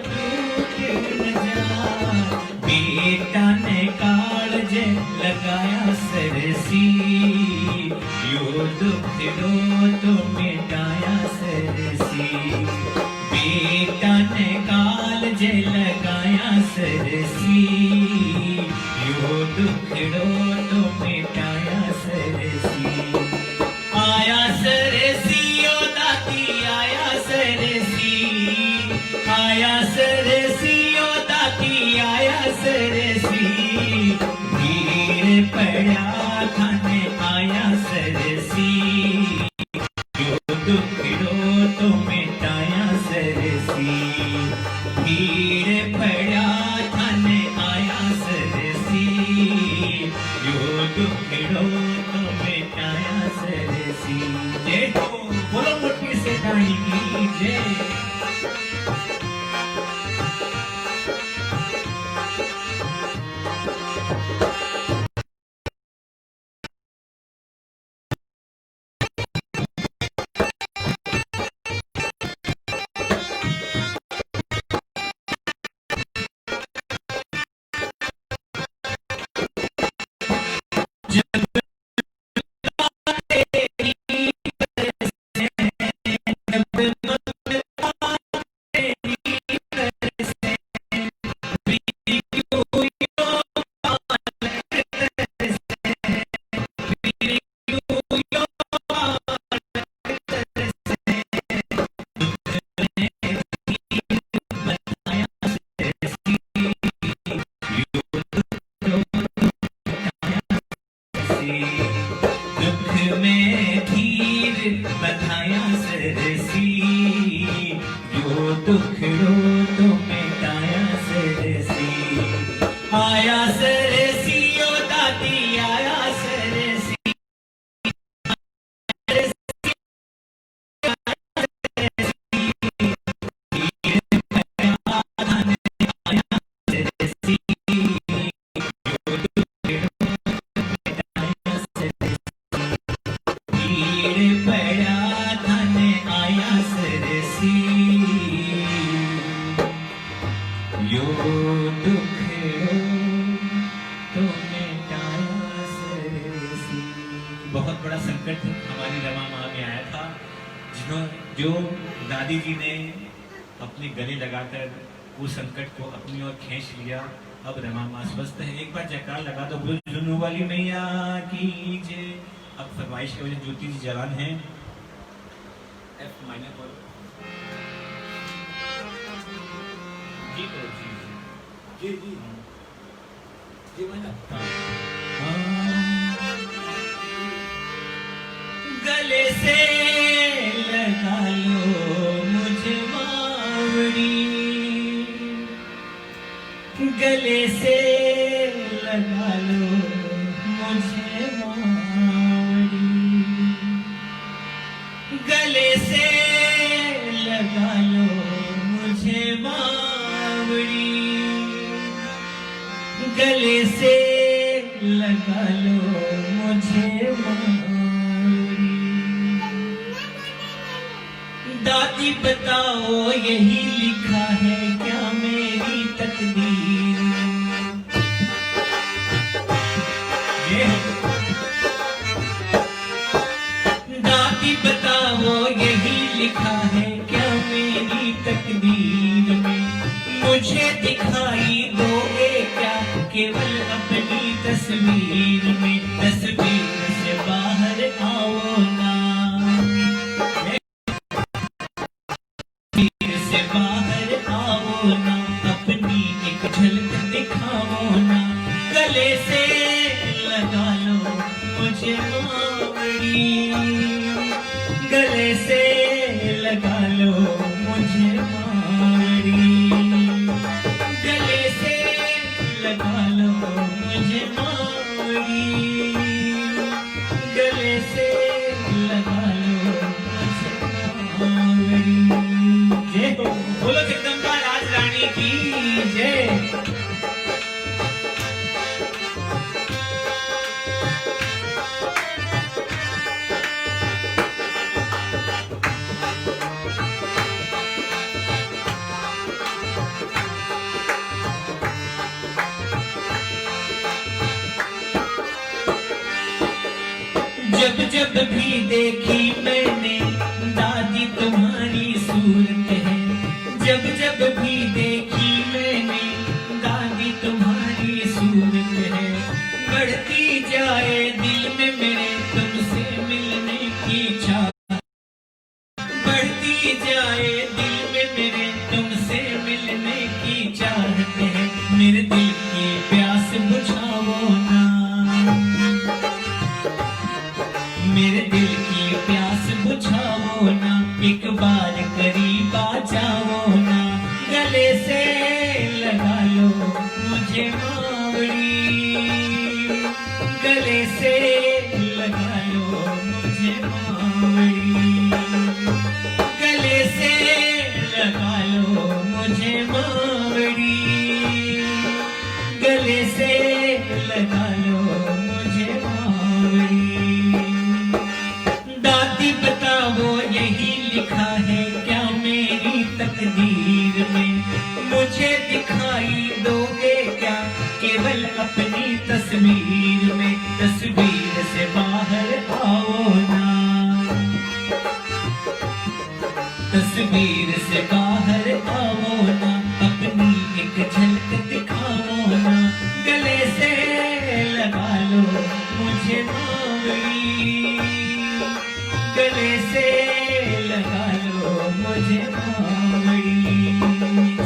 टूट न जाए, बेटा ने कालज लगाया सरसी, यो दुखड़ो तो मिटाया सरसी, बेटा ने कालज लगाया सरसी, यो दुखड़ो तो मिटाया सरसी, आया सरसी ओ दादी आया सरसी, आया सरसी ओ दादी आया सरसी, भीड़ पड़ा थाने आया सरसी, यो दुखड़ो तो मिटाया सरसी, भीड़ पड़ा थाने आया सरसी, यो दुखड़ो तो मिटाया सरसी। जय हो बोलो मोटी सेठानी की जय। बहुत बड़ा संकट हमारी रमा माँ में आया था, जो दादी जी ने अपने गले लगाकर वो संकट को अपनी ओर खींच लिया। अब रमा माँ स्वस्थ है। एक बार जयकार लगा दो, बोलो जुनू वाली मैया की जय। अब फरमाइश की वजह ज्योति जी जवान है, एफ माइनर पर जी करो, जी जी जी जी माइनर। गले से लगा लो मुझे मावड़ी, गले से लगा लो मुझे मावड़ी, गले से लगा लो मुझे मावड़ी, गले से लगा लो मुझे मावड़ी। दादी बताओ यही लिखा है क्या मेरी तकदीर में? दादी बताओ यही लिखा है क्या मेरी तकदीर में? मुझे दिखाई दोगे क्या केवल अपनी तस्वीर में? तस्वीर से बाहर आओ ना, से बाहर आओ ना, अपनी एक झलक दिखाओ ना। गले से लगा लो मुझे मावड़ी, गले से लगा लो मुझे मावड़ी, गले से लगा लो मुझे मावड़ी, गले से लगा लो मुझे मावड़ी। जय हो, बोलो जगदम्बा राज रानी की जय। जब जब भी देखी मैंने दादी तुम्हारी सूरत है, जब जब भी देखी मैंने दादी तुम्हारी सूरत है। बढ़ती जाए दिल में मेरे तुमसे मिलने की इच्छा, बढ़ती जाए दिल में मेरे तुमसे मिलने की चाहत है। मेरे दिल की प्यास बुझाओ ना, मेरे दिल की प्यास बुझाओ ना, एक बार करीब आ जाओ ना। गले से लगा लो मुझे मावड़ी, गले से लगा लो मुझे मावड़ी, गले से लगा लो मुझे मावड़ी, गले से लगा लो मुझे मावड़ी। दादी बताओ यही लिखा है क्या मेरी तकदीर में? मुझे दिखाई दोगे क्या केवल अपनी तस्वीर में? तस्वीर से बाहर आओ ना, तस्वीर से बाहर आओ ना, अपनी एक झलक दिखाओ ना। गले से लगा लो मुझे मावड़ी, गले से लगा लो मुझे मावड़ी।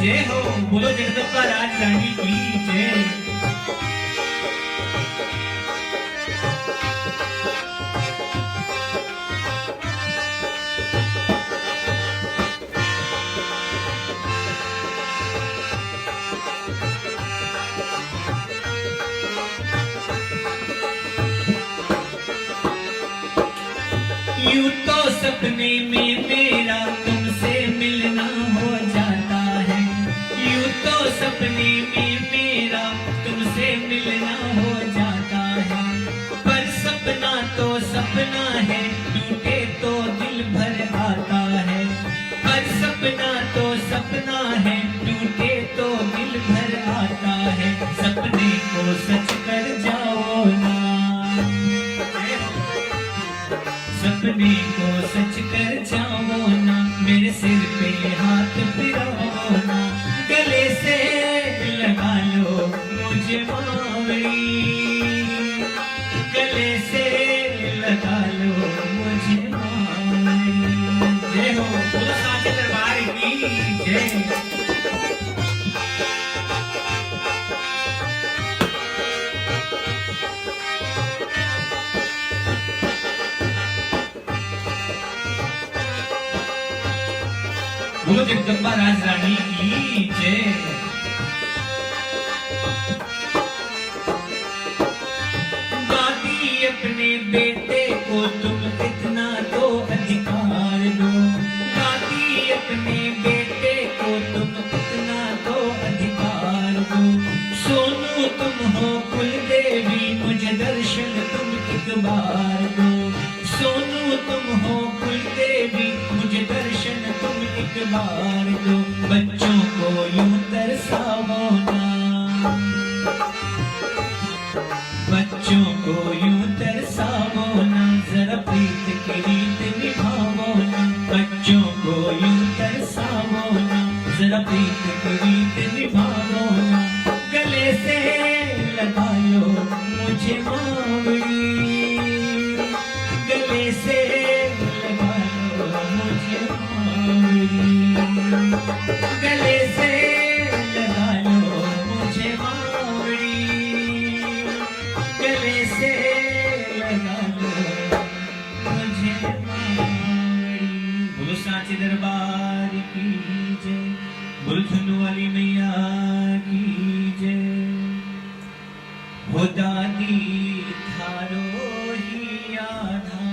जय हो, बोलो जगदम्बा राज रानी की जय। यूं तो सपने में मेरा तुमसे मिलना हो जाता है, यूं तो सपने में मेरा तुमसे मिलना हो जाता है। पर सपना तो सपना है, टूटे तो दिल भर आता है। पर सपना तो सपना है, टूटे तो दिल भर आता है। सपने को सच कर जाओ ना, सपने को सच कर जाओ ना, मेरे सिर पे हाथ फिराओ ना, गले से लगा लो मुझे मावड़ी, गले से लगा लो मुझे मावड़ी। जय हो बोलो सांचे दरबार की जय। बोलो जगदम्बा राज रानी की जय। दादी अपने बेटे को तुम इतना तो अधिकार दो, दादी अपने बेटे को तुम इतना तो अधिकार दो। सोनू तुम हो कुल देवी, मुझे दर्शन तुम एक बार दो। सोनू तुम हो कुल देवी, मुझे दर्शन तुम एक बार दो। बच्चों को यूं तरसाओ ना, बच्चों को यूं तरसाओ ना, जरा प्रीत की रीत निभाओ ना। बच्चों को यूं तरसाओ ना, जरा प्रीत की रीत निभाओ ना, गले से लगा लो मुझे मावड़ी, गले से लगा लो मुझे मावड़ी, गले से लगा लो मुझे मावड़ी, गले से लगा लो मुझे मावड़ी। बोलो सांचे दरबार की जय, बोलो धुन वाली मैया की जय। हो दादी थारो ही आधा।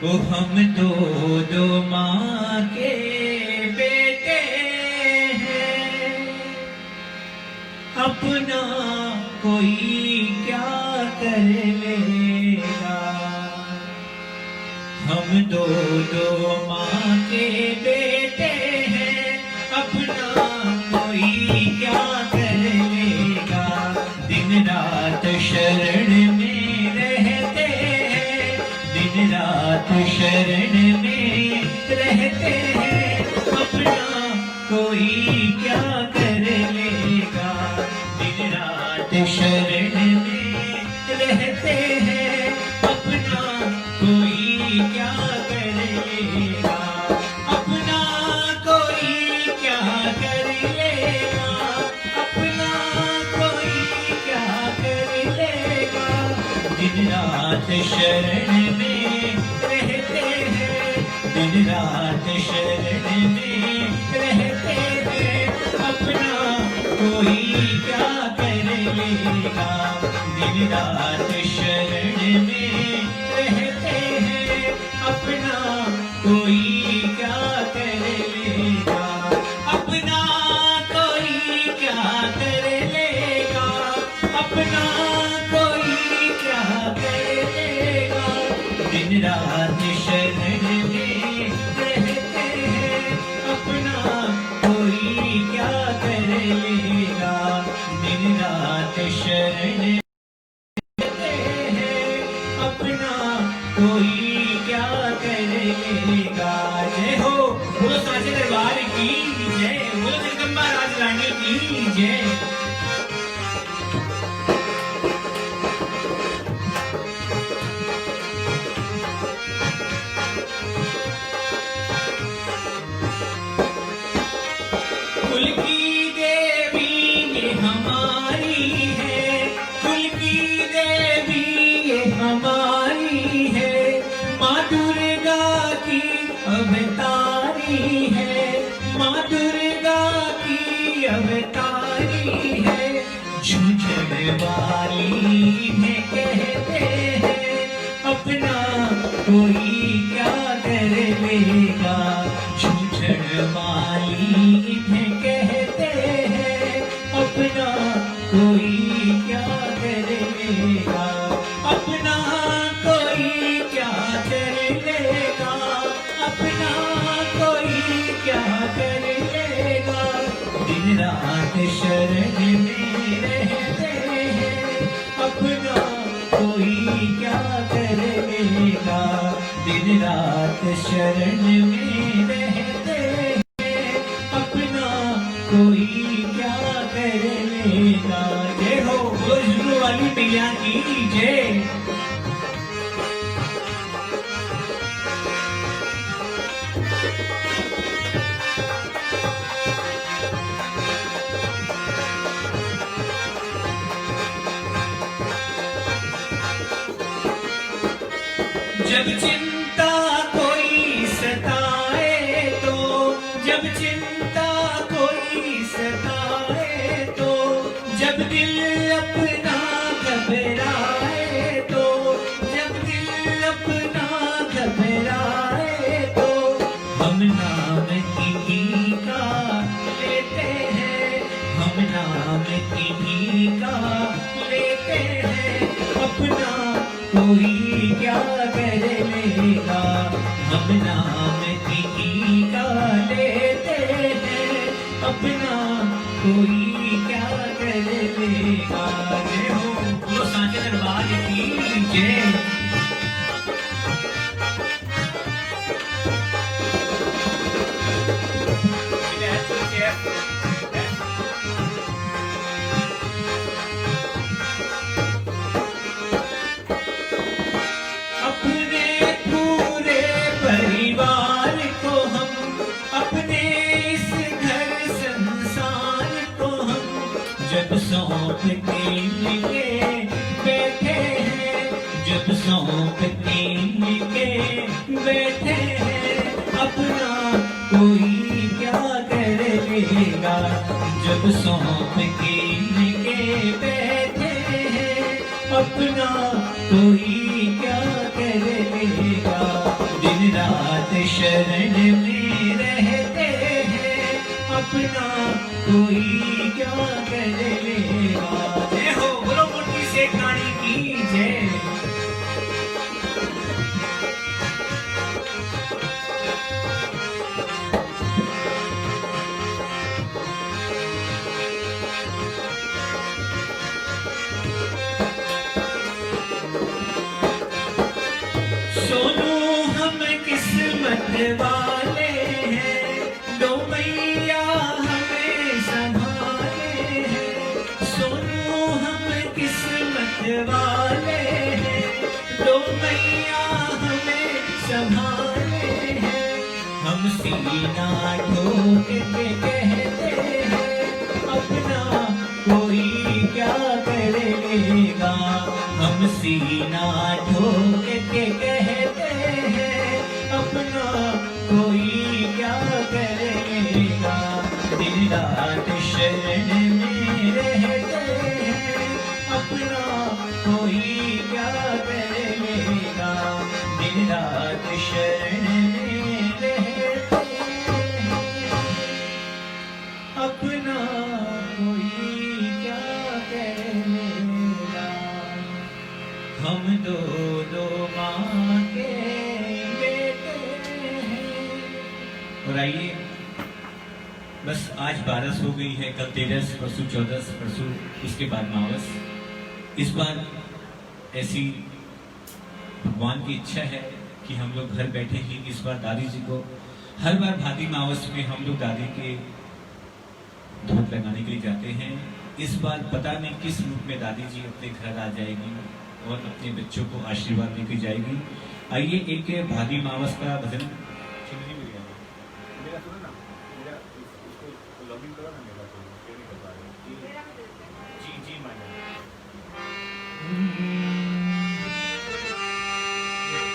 ओ हम दो माँ के बेटे हैं, अपना कोई क्या कर लेगा। हम दो माँ के बेटे हैं, अपना कोई क्या कर लेगा। दिन रात शरण में रहते हैं, दिन रात शरण में रहते हैं, अपना कोई क्या कर लेगा। दिन रात शरण में रहते हैं, अपना कोई क्या कर लेगा, अपना कोई क्या कर लेगा, अपना कोई क्या कर लेगा। दिन रात शरण में रहते हैं, दिन रात शरण में रहते हैं, अपना कोई क्या कर लेगा। दिन रात शरण में रहते हैं, अपना कोई क्या कर लेगा, अपना कोई क्या कर लेगा, अपना कोई क्या कर लेगा। दिन रात शरण में रहते हैं, अपना कोई क्या कर लेगा। दिन रात शरण रहते हैं, अपना कोई क्या कर लेगा। जय हो बोलो सांचे दरबार की जय, बोलो जगदम्बा राज रानी की जय। कुल की देवी ये हमारी है, कुल की देवी ये हमारी है, माँ दुर्गा की अवतारी है, माँ दुर्गा की अवतारी है। झूझड़ वाली में कहते हैं, अपना कोई क्या कर लेगा। झूझड़ वाली में कहते हैं, अपना कोई क्या कर लेगा, अपना कोई क्या कर लेगा, अपना कोई क्या कर लेगा। शरण में रहते हैं, अपना कोई क्या कर लेगा। दिन रात शरण में रहते हैं, अपना कोई क्या कर लेगा। जय हो गुरु वाली मैया की जय। जब चिंता कोई सताए तो, जब चिंता कोई सताए तो, जब दिल अपना घबराए तो, जब दिल अपना घबराए तो, हम नाम किन्हीं का लेते हैं, हम नाम किन्हीं का लेते हैं, अपना कोई क्या कर लेगा। हम नाम किन्हीं का लेते हैं, अपना कोई क्या कर लेगा। जय हो बोलो सांचे दरबार की जय। जब सौंप के लिए बैठे हैं, जब सौंप के लिए बैठे हैं, अपना कोई क्या कर लेगा। जब सौंप के लिए बैठे हैं, अपना कोई क्या कर लेगा। दिन रात शरण में रहते हैं, अपना कोई क्या कर लेगा। जय हो बोलो मोटी सेठानी की जय। सोनू हम किस्मत वाले हैं, दो मैया हमें संभाले हैं। सोनू हम किस्मत वाले हैं, दो मैया हमें संभाले हैं। हम सीना ठोक के कहते हैं, अपना कोई क्या कर लेगा। हम सीना ठोक के कहते हैं, अपना कोई क्या कर लेगा। दिन रात शरण में रहते हैं, अपना कोई क्या कर लेगा। दिन रात शरण में रहते हैं, अपना कोई क्या कर लेगा। हम दो माँ के बेटे हैं। और आइए बस आज 12 हो गई है, कल 13, परसों 14, परसों उसके बाद मावस। इस बार ऐसी भगवान की इच्छा है कि हम लोग घर बैठे ही इस बार दादी जी को, हर बार भादी मावस में हम लोग दादी के धूप लगाने के लिए जाते हैं। इस बार पता नहीं किस रूप में दादी जी अपने घर आ जाएगी और अपने बच्चों को आशीर्वाद देकर जाएगी। आइए एक भादी मावस का भजन।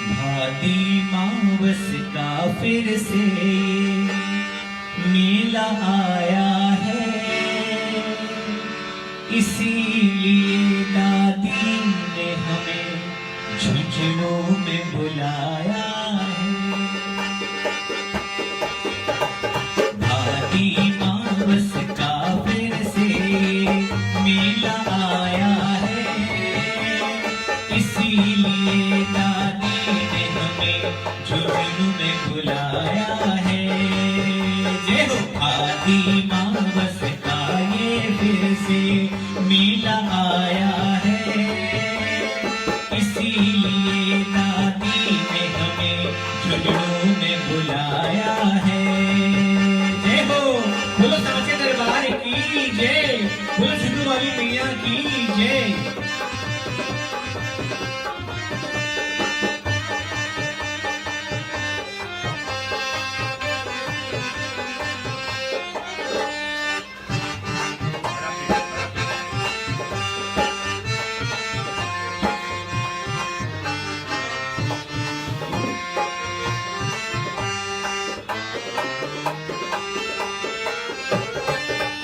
भादी मावस का फिर से मेला आया है, इसीलिए दादी ने हमें झुंझुनों में बुलाया है। भादी मावस का फिर से मेला आया है, इसीलिए दादी ने हमें झुंझुनों में बुलाया है। जय हो भादी मावस का ये झुंझुनू में बुलाया है। जय हो, बोलो सांचे दरबार की जय, बोलो झुंझुनू वाली मैया की जय।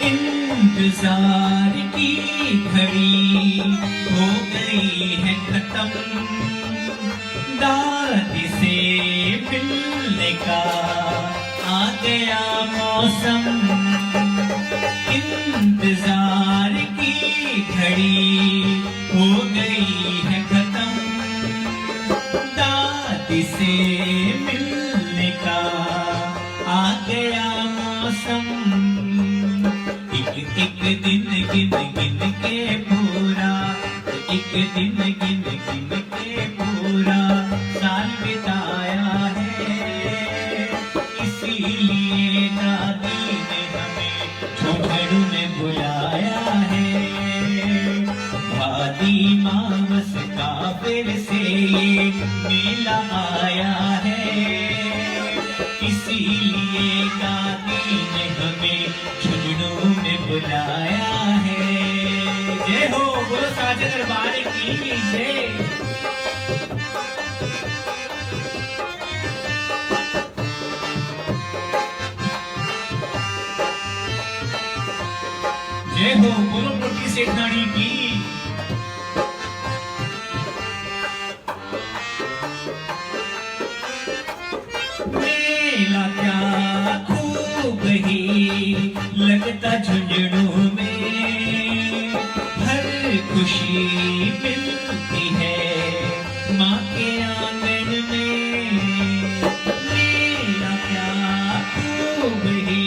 इंतजार की घड़ी हो गई है खत्म, दादी से मिलने का आ गया मौसम। इंतजार की घड़ी हो गई है खत्म, दादी से मिलने का आ गया मौसम। एक दिन गिन गिन के पूरा, एक दिन गिन गिन के पूरा साल बिताया है। इसीलिए दादी ने हमें झुंझुनू में बुलाया है। भादी मावस का फिर से ये मेला आया है। इसीलिए दादी ने हमें झुंझुनू में बुलाया है। जय हो, बोलो साचे दरबार की जय। जय हो, बोलो मोटी सेठानी की। मेला क्या खूब ही लगता झुंझुनू में, हर खुशी मिलती है माँ के आंगन में। मेला क्या खूब ही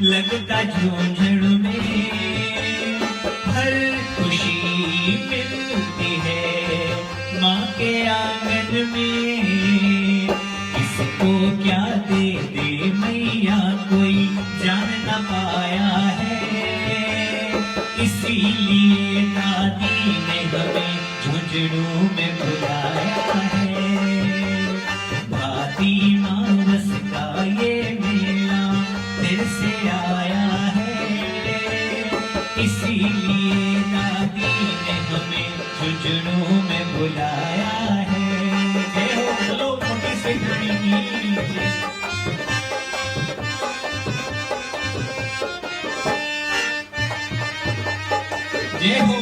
लगता झुंझुनू में, हर खुशी मिलती है माँ के आंगन में। किसको क्या दे दे मैया कोई जान न पाया है। इसीलिए दादी ने हमें झुंझुनू में बुलाया है। भादी मावस का ये मेला फिर से आया है। इसीलिए दादी ने हमें झुंझुनू में बुलाया है। जय हो, बोलो मोटी सेठानी की जय। जय हो,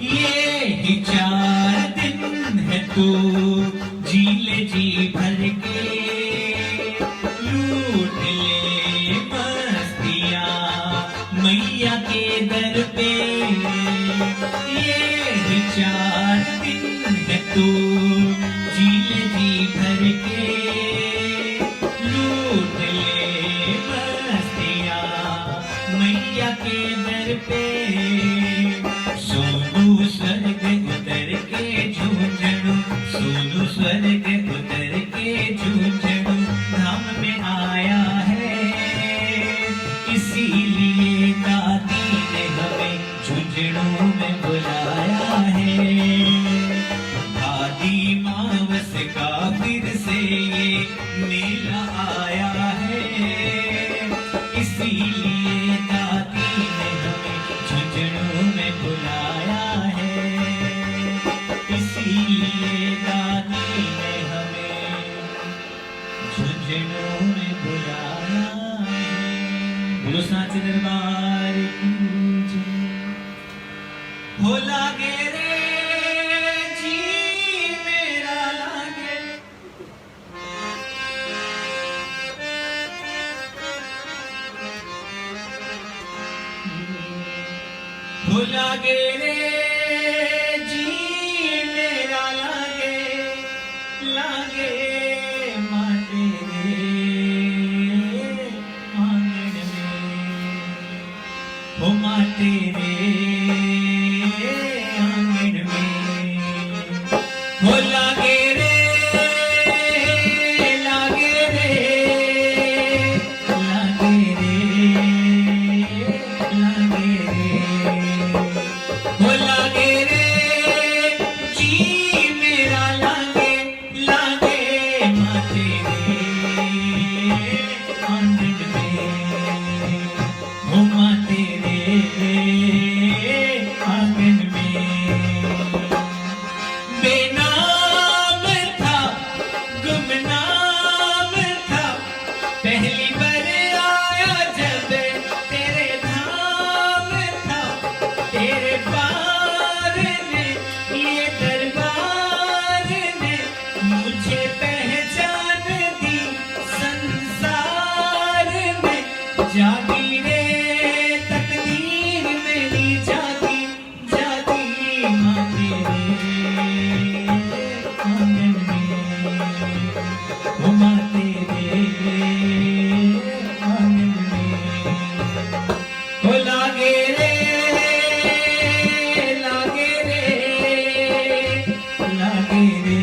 ये ही 4 दिन है तू जी ले जी भर के, लूट ले मस्तियाँ मैया के दर पे। ये ही 4 दिन है तू जी ले जी भर के, लूट ले मस्तियाँ मैया के दर पे। सोनू स्वर्ग उतर के झुंझुनू, सोनू स्वर्ग उतर के झुंझुनू धाम में आया है। इसीलिए दादी ने हमें झुंझुनू में बुलाया है। भादी मावस का फिर से ये मेला आया है। इसीलिए दादी ने हमें झुंझुनू में बुलाया है। इसीलिए दादी ने हमें झुंझुनू में बुलाया है। बोलो सांचे दरबार की जय। हो लागे रे जी मेरा लागे, हो लागे रे जी मेरा लागे, लागे माटे रे आंगन में। हो माटे रे आंगन में, हो लागे रे लागे रे लागे रे लागे रे हो लागे रे जी मेरा लागे लागे माते रे आंगन में हो माते रे आंगन में बेनाम था गुमनाम था पहली बार आया जब तेरे धाम था तेरे पार ने ये दरबार ने मुझे पहचान दी संसार में जागी रे तकदीर मेरी जागी जागी माँ तेरे आंगन में वो माँ तेरे आंगन में हो लागे रे लागे रे लागे रे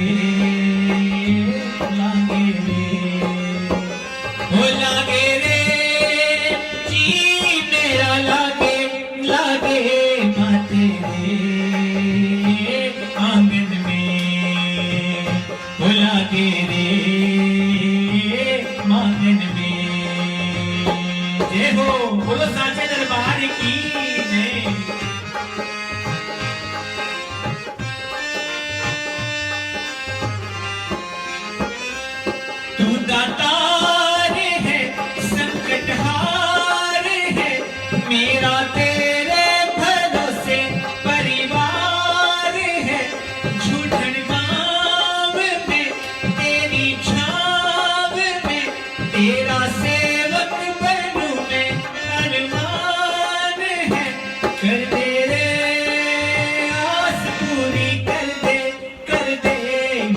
लागे रे हो लागे रे जी मेरा लागे लागे माँ तेरे आंगन में हो लागे रे आंगन में जय हो बोलो साचे दरबार की जय तू दातार है संकट हार है मेरा तेरे भरोसे परिवार है झूठन गाँव में तेरी छाव में तेरा सेवक बनूं मैं अरमान है कर दे रे आस पूरी कर दे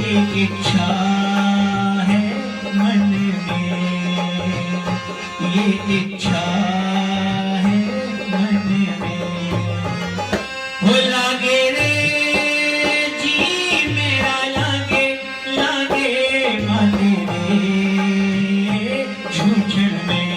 ये इच्छा है मन में ये इच्छा है मन में हो लागे रे जी मेरा लागे लागे माँ तेरे झूठन में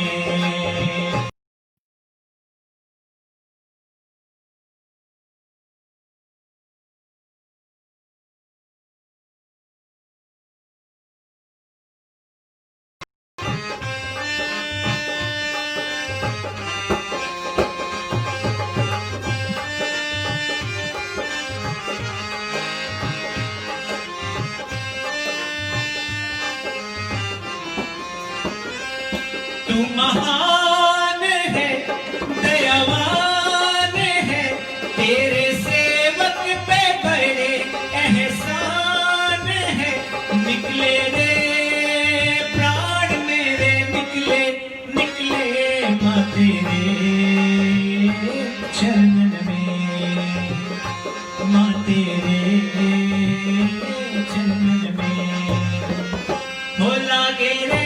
तू महान है दयावान है तेरे सेवक पे बड़े एहसान है निकले रे प्राण मेरे निकले निकले माँ तेरे चरणन में माँ तेरे चरणन में हो लागे रे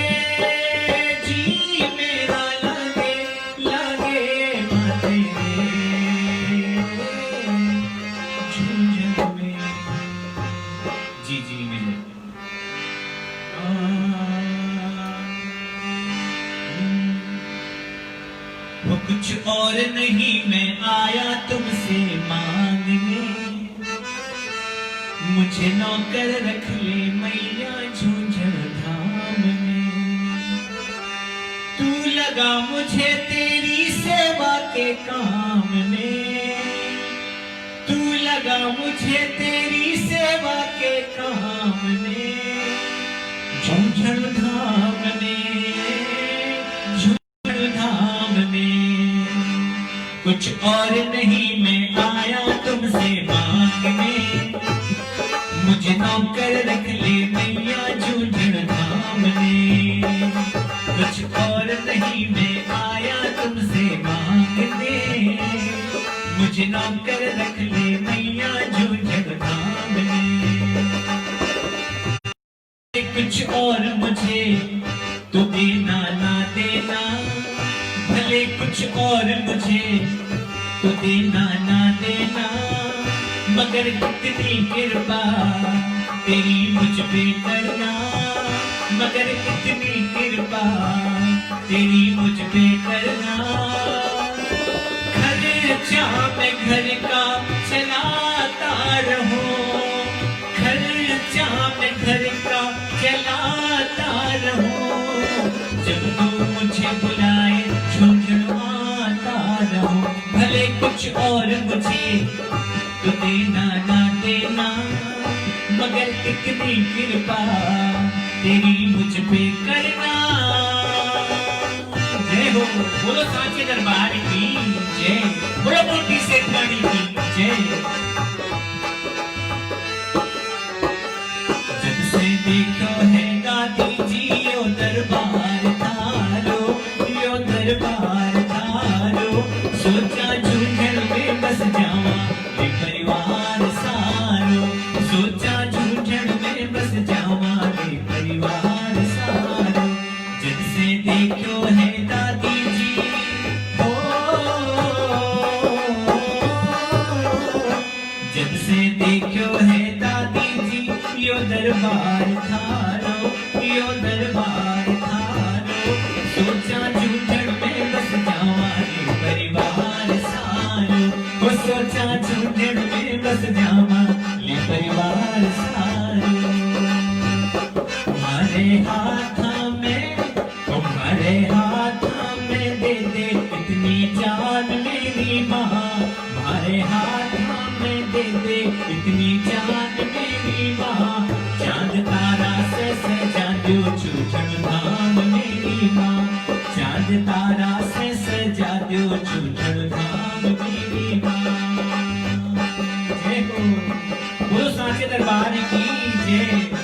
जी मेरा लागे लागे माँ तेरे झूझन में जी जी मिले वो कुछ और नहीं मैं आया तुमसे मांगने मुझे नौकर रख ले मैया झूझन धाम में तू लगा मुझे तेरी सेवा के काम में तू लगा मुझे तेरी सेवा के काम में झूझन धाम में झूझन धाम में कुछ और नहीं मैं आया तुमसे मांगने मुझे नौकर रख ले मैया झूझन धाम में कुछ और नहीं मैं आया तुमसे मांगने मुझे नौकर रख ले मैया झूझन धाम में कुछ और मुझे तो देना ना देना भले कुछ और मुझे तो देना ना देना मगर कितनी कृपा तेरी मुझ पे करना, मगर कितनी कृपा तेरी मुझ पे करना। खर्चा मैं घर का चलाता रहूं, खर्चा मैं घर का चलाता रहूं। जब तू मुझे बुलाए झुंझुलाता रहूं, भले कुछ और मुझे तो देना ना देना, मगर कितनी कृपा तेरी मुझ पे करना। जय हो, बोलो सांचे दरबार की जय, बोलो मोटी सेठानी की जय। जब से देखो है दादी जी यो दरबार थारो, यो दरबार थारो, सोचा झूठन में बस जावा रे परिवार सारो, सोचा झूठन में बस जावा रे परिवार सारो। जब से देखो है दादी जी हो, जब से देखो है दादी जी यो दरबार थारो, यो दरबार थारो, सोचा झूठन में बस जावा रे परिवार सारो, वो सोचा झूठन में बस जावा रे परिवार सारो। तुम्हारे हाथ में, तुम्हारे हाथ में दे दे इतनी जान मेरी माँ, हमारे हाथ में दे दे इतनी जान मेरी माँ। चांद तारा से सजा दो छूछन धाम मेरी माँ, चांद तारा से सजा दो छूछन धाम मेरी माँ। जय हो, बोलो सांचे दरबार की जय।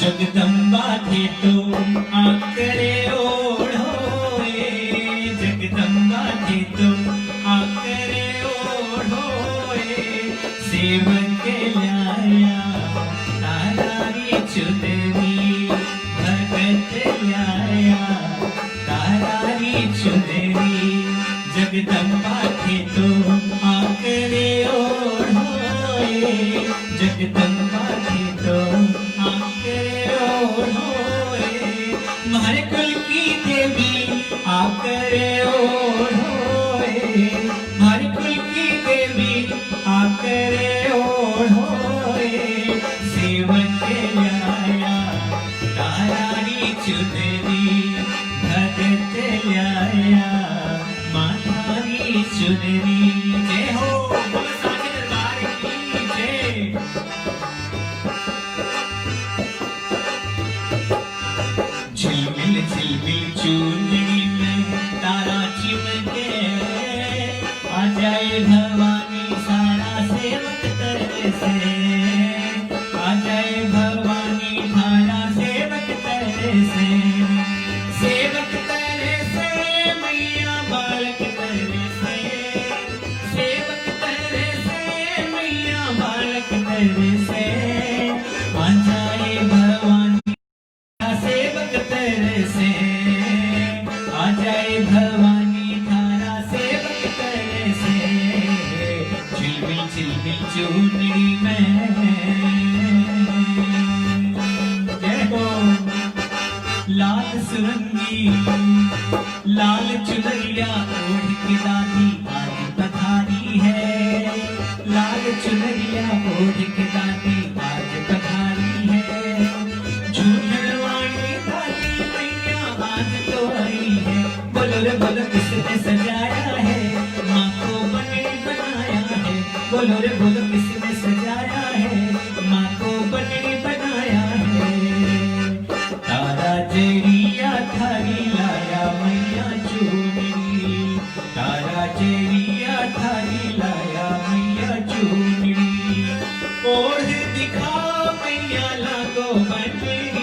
जगदम्बा थे तो आकरे ओढ़ोए, जगदम्बा थे तो आकरे ओढ़ोए, सेवक लाया तारारी चुनरी, भगत लाया तारारी चुनरी। जगदम्बा थे तो आकरे ओढ़ोए, जगदम्बा थे तो हमारे कुल की देवी आकर ओढ़ोए, हमारे कुल की देवी आकर ओढ़ोए, सेवक लाया तारारी चुनरी, भगत लाया मातारी चुनरी। जय हो, बोलो सांचे दरबार की जय। झिलमिल झिलमिल चूंदड़ी में तारा चिमके, आ जाए भवानी सारा सेवक तरह से, आ जाए भवानी सारा सेवक तरह से, सेवक तरह से मैया बालक तरह से, सेवक तरह से मैया बालक तरह से। आ जाए भवानी सेवक तरह से, आ जाए भवानी थारा सेवक तरह से। झिलमिल झिलमिल चूनरी में जय हो, लाल सुरंगी लाल चुनरिया ओढ़ के दादी आज पधारी है, लाल चुनरिया ओढ़ के दादी आज पधारी है। झूठनवाणी दादी मैया आज तो आई है, बोलो रे बोलो किसने सजाया है, माँ को बनड़ी बनाया है, बोलो रे बोलो किसने सजाया है, माँ को बनड़ी बनाया है। तारा जेरिया थारी लाया मैया चूनरी, तारा जेरिया थारी लाया मैया चूनरी। ओढ़ दिखा मैया लागो बनड़ी,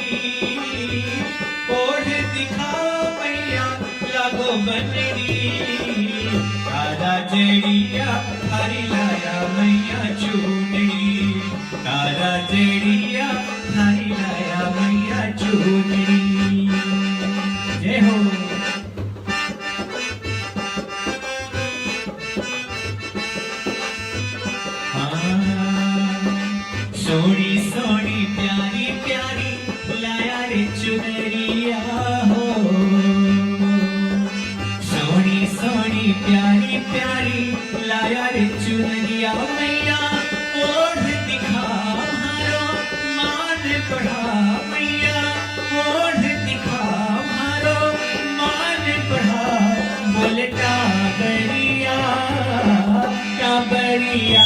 ओढ़ दिखा मैया लागो बनड़ी। तारा जेरिया थारी लाया मैया चूनरी, तारा जेरिया थारी लाया मैया चूनरी। जय हो, सोनी सोनी प्यारी प्यारी लाया रे चुनरिया हो, सोनी सोनी प्यारी प्यारी लाया रे चुनरिया। मैया ओढ़ दिखा मारो मान बढ़ा, मैया ओढ़ दिखा मारो मान बढ़ा। बोले टाबरिया टाबरिया,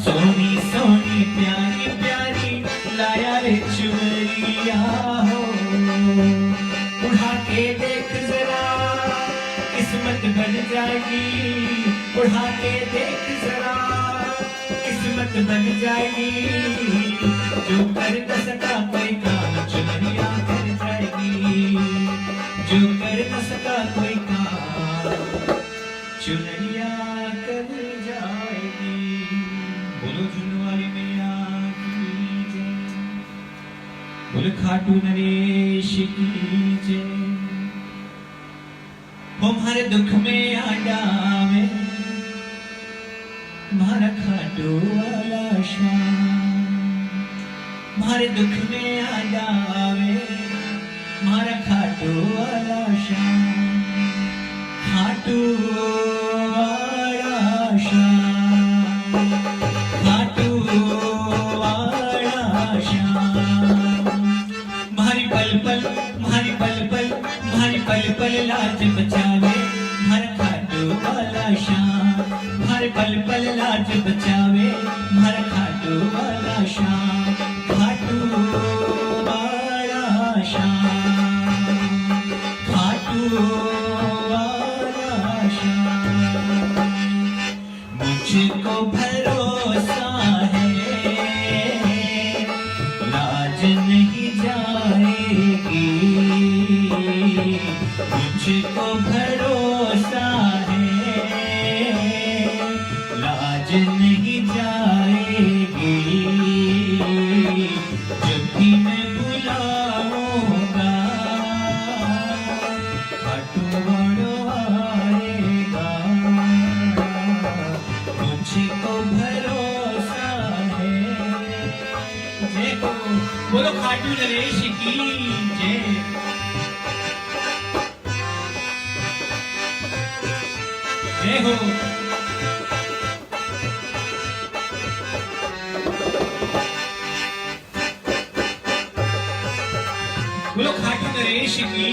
सोनी सोनी प्यारी प्यारी लाया रे चुनरिया हो। उठा के देख जरा किस्मत बन जाएगी, उठा के देख जरा किस्मत बन जाएगी। जो कर न सका कोई काम चुनरिया कर जाएगी, जो कर न सका कोई काम चुनरिया कर जाएगी। बोलो झुनवारी मैया की जय, बोल खाटू नरेश की जय। हमारे दुख में आडावे मारा खाटू वाला शाम, हमारे दुख में आडावे मारा खाटू वाला शाम। खाटू वाला शाम, खाटू वाला शाम। भारी पल पल भारी पल पल भारी पल पल लाज बचावे हर खाटू वाला शाम। हर पल पल लाज बचावे हर खाटू वाला शाम। खाटू वाला शाम, खाटू वाला शाम। मुझको भरोसा है लाज नहीं जाएगी, मुझको भरोसा है लाज नहीं जाएगी। जब भी मैं बुलाऊंगा खाटू वाला आएगा, मुझको भरोसा है। जय हो, बोलो खाटू नरेश की जय। जय हो, बोलो खाटू नरेश की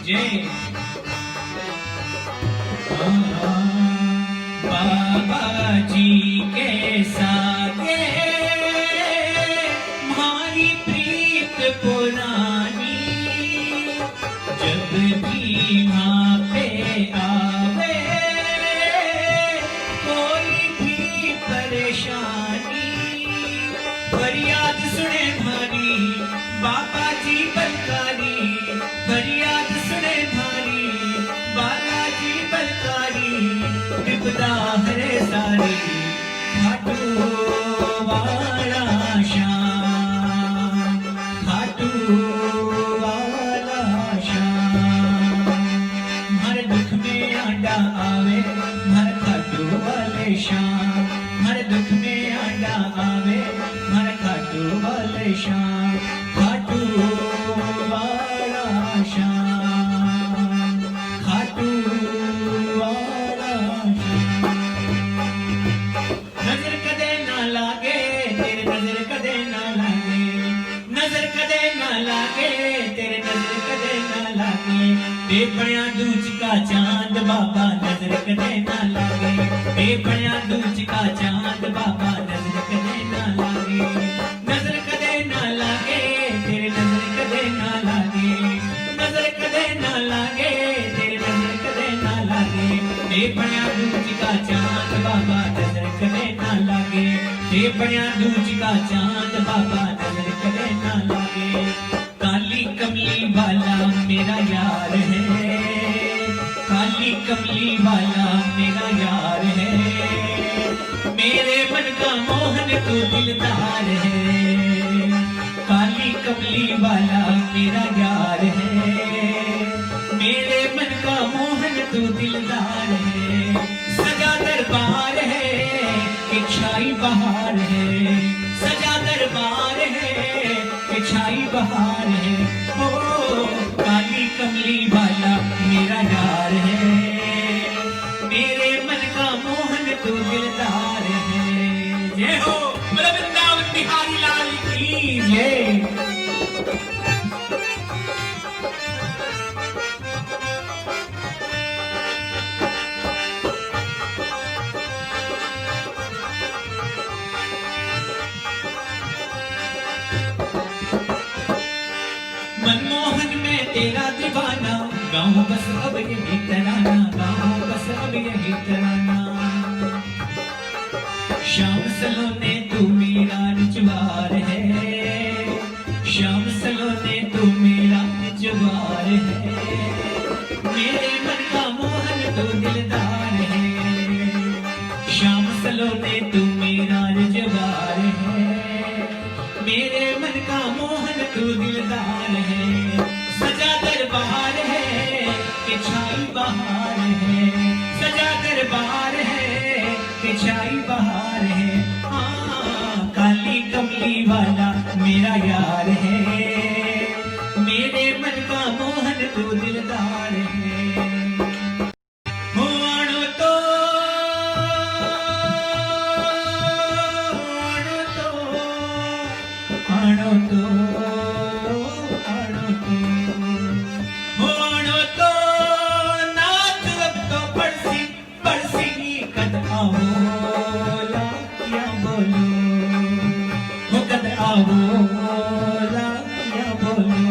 जय। बाबा जी के सागे हमारी प्रीत पुरानी, जब भी वहाँ पे आवे कोई भी परेशानी। फरियाद सुने भारी बाबा जी बलकारी, फरियाद सुने भारी बाबा जी बलकारी। विपदा हरे सारी खाटू वाला शाम, खाटू वाला शाम। हर दुख में आंडा आवे हर खाटू वाले शाम, हर दुख में आंडा आवे हर खाटू वाले शाम। खाटू वाला शाम, खाटू वाला शाम। नजर कदे ना लागे तेरे, नजर कदे ना लागे, नजर कदे ना लागे तेरे, नजर कदे ना लागे। बेपणिया दूज का चांद बाबा नजर कदे ना लागे, बेपणिया दूज का चांद बाबा नजर कदे ना लागे। नजर कदे ना लागे तेरे, नजर कदे ना लागे, नजर कदे ना लागे तेरे, नजर कदे ना लागे। बेपणिया दूज का चांद बाबा नजर कदे ना लागे, बेपणिया दूज का चांद बाबा नजर कदे ना लागे। काली कमली वाला मेरा यार है, काली कमली वाला मेरा यार है। मेरे मन का मोहन तू दिलदार है, काली कमली वाला मेरा यार है। मेरे मन का मोहन तू दिलदार है। सजा दरबार है एक शाही बहार है, सजा बहार है। ओ काली कमली वाला मेरा यार है, मेरे मन का मोहन तो दिलदार है। जय हो बोलो वृंदावन बिहारी लाल की जय। मनमोहन में तेरा दीवाना, गाँव बस अब यही तराना, गाँव बस अब यही तराना। श्याम सलोने तू मेरा निजवार है, श्याम सलोने तू मेरा निजवार है, मेरे मन का मोहन तो दिलदार है। श्याम सलोने तू मेरा निजवार है, मेरे मन का मोहन तू दिलदार है। सजा दरबार है कि छाई बहार है, सजा दरबार है कि छाई बहार है। हाँ काली कमली वाला मेरा यार है, मेरे मन का मोहन तू दिलदार है। हो आणो तो आणो तो आणो तो आणो तो नाच अब तो पड़सी पड़सी कद आओला क्या बोलो, हो कद आओला क्या बोलो।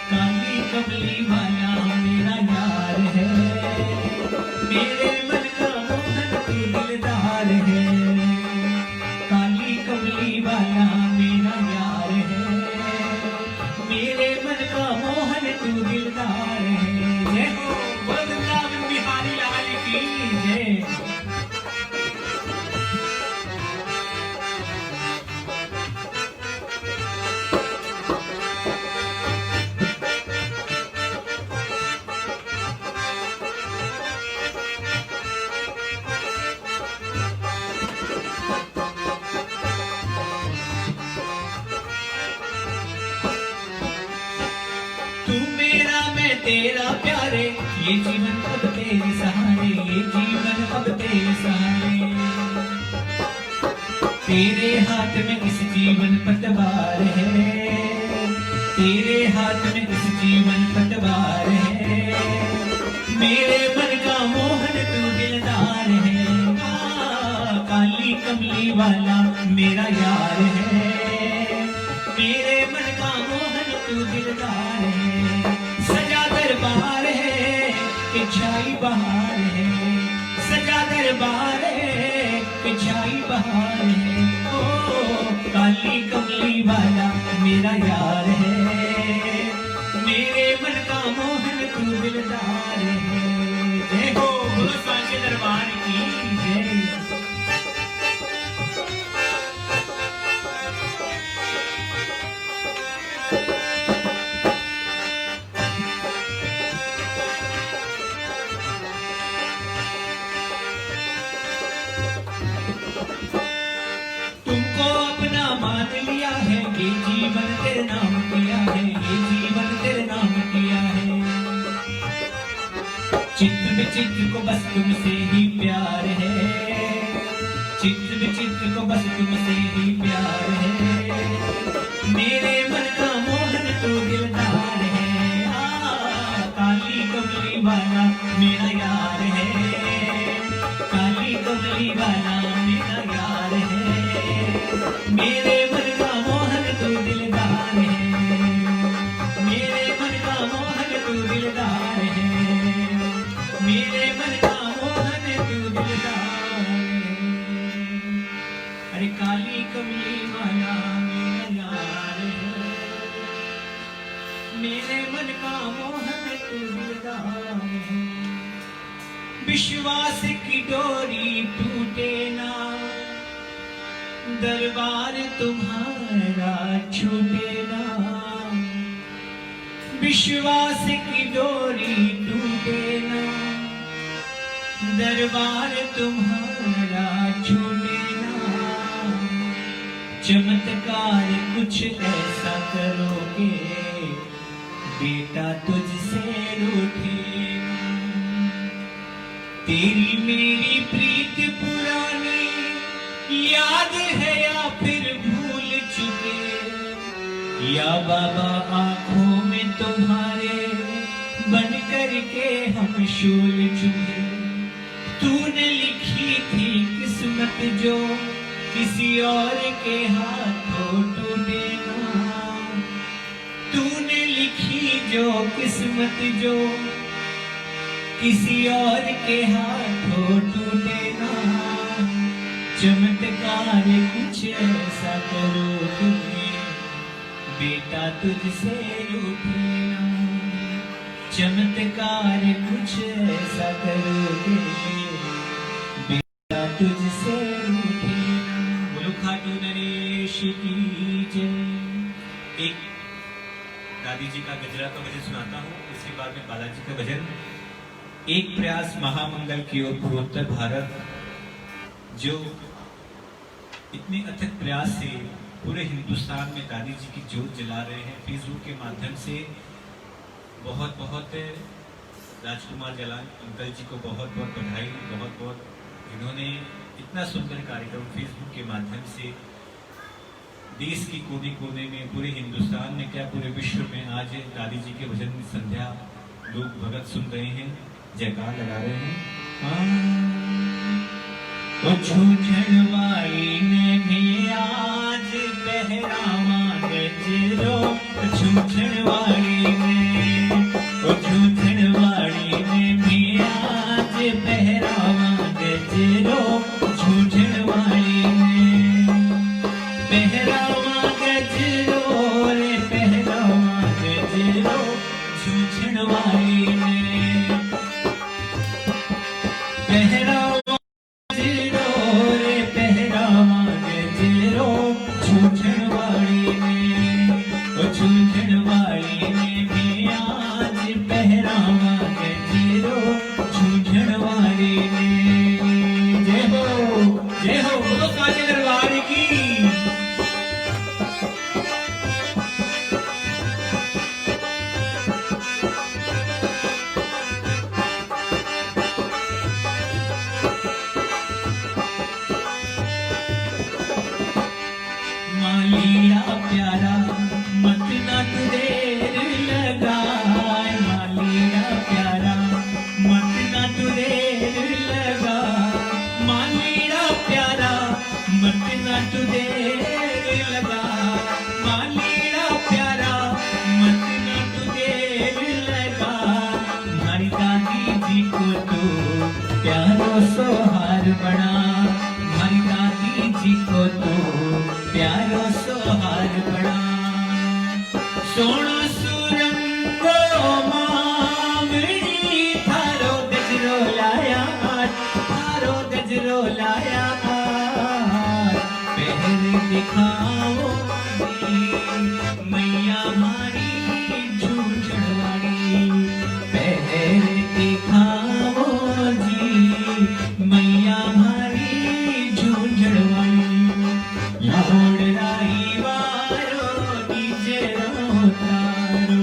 काली कमली वाला मेरा यार है, मेरे मन का मोहन तू दिलदार है। काली कमली वाला मेरा यार है, मेरे मन का मोहन तू दिलदार है। जय हो वृंदावन बिहारी लाल की जय। तू मेरा मैं तेरा प्यारे, ये जीवन अब तेरे सहारे, ये जीवन अब तेरे सहारे। तेरे हाथ में इस जीवन पतवार है, तेरे हाथ में इस जीवन पतवार है, मेरे मन का मोहन तू दिलदार है। काली कमली वाला मेरा यार है, मेरे मन का मोहन तू दिलदार है। सजा दरबार है कि छाई बहार है, सजा दरबार है कि छाई बहार है। ओ काली कमली वाला मेरा यार है, मेरे मन का मोहन तू दिलदार है। जय हो बोलो सांचे दरबार की जय। तुमको अपना मान लिया है, ये जीवन तेरे नाम किया है, ये जीवन तेरे नाम किया है। चित्त में चित्त को बस तुमसे ही प्यार है, चित्त में चित्त को बस तुमसे ही प्यार है, मेरे मन का मोहन तो दिलदार है। काली कमली वाला मेरा यार है, काली कमली वाला मेरा यार है, मेरे मन का मोहन तू दिलदार है, मेरे मन का मोहन तू दिलदार है, मेरे मन का मोहन तू दिलदार है। अरे काली कमली वाला मेरा यार है, मेरे मन का मोहन तू दिलदार है। विश्वास की डोरी टूटे ना, दरबार तुम्हारा छूटे ना। विश्वास की डोरी टूटे ना, दरबार तुम्हारा छूटे ना। चमत्कार कुछ ऐसा करोगे बेटा तुझसे रूठेगा। तेरी मेरी प्रीत पुरानी याद है या फिर भूल चुके, या बाबा आंखों में तुम्हारे बन करके हम शूल चुके। तूने लिखी थी किस्मत जो किसी और के हाथों टूटेगा। तूने लिखी जो किस्मत जो किसी और के हाथों टूटेगा। चमत्कार कुछ ऐसा करोगे बेटा तुझसे रूठेगा। चमत्कार कुछ ऐसा करोगे बेटा तुझसे रूठेगा। बोलो खाटू नरेश की जय। एक दादी जी का गजरा का भजन सुनाता हूँ, इसके बाद में बालाजी का भजन। एक प्रयास महामंगल की ओर पूर्वोत्तर भारत, जो इतने अथक प्रयास से पूरे हिंदुस्तान में दादी जी की ज्योत जला रहे हैं फेसबुक के माध्यम से। बहुत बहुत राजकुमार जलान अंकल जी को बहुत बहुत बधाई, बहुत बहुत, जिन्होंने इतना सुंदर कार्यक्रम फेसबुक के माध्यम से देश की कोने कोने में, पूरे हिंदुस्तान में क्या पूरे विश्व में आज दादी जी के भजन संध्या लोग भगत सुन रहे हैं, जयकार लगा रहे हैं। छूछड़वाई ने भी आज पहरावा गजरो, छूछड़वाई ने, छूछड़वाई ने भी आज पहरावा गजरो, छूछड़वाई ने पहरावा गजरो रे पहरावा गजरो, छूछड़वाई ने पहरावा गजरो रे पहरावा गजरो, छूछड़वाई ने, छूछड़वाई ने भी आज पहरावा गजरो, छूछड़वाई ने। जय हो बोलो साचे दरबार की। मालिया प्यारा मत ना तू देर लगाए, मालिया प्यारा मत ना तू देर लगा, मालिया प्यारा मत ना तू देर लगा, मालिया प्यारा मत ना तू देर लगा। हमारी दादी जी को तो प्यारो सोहार बना, हमारी दादी जी को तो प्यारो सोहार बना। सोना सुरंगो मामड़ी थारो गजरो लाया, थारो गजरो लाया, पहर दिखाओ मैया हमारी झूठड़वाड़ी, पहर दिखाओ जी मैया हमारी झूठड़वाड़ी। लोड राही वारो नीचे रहो तारो,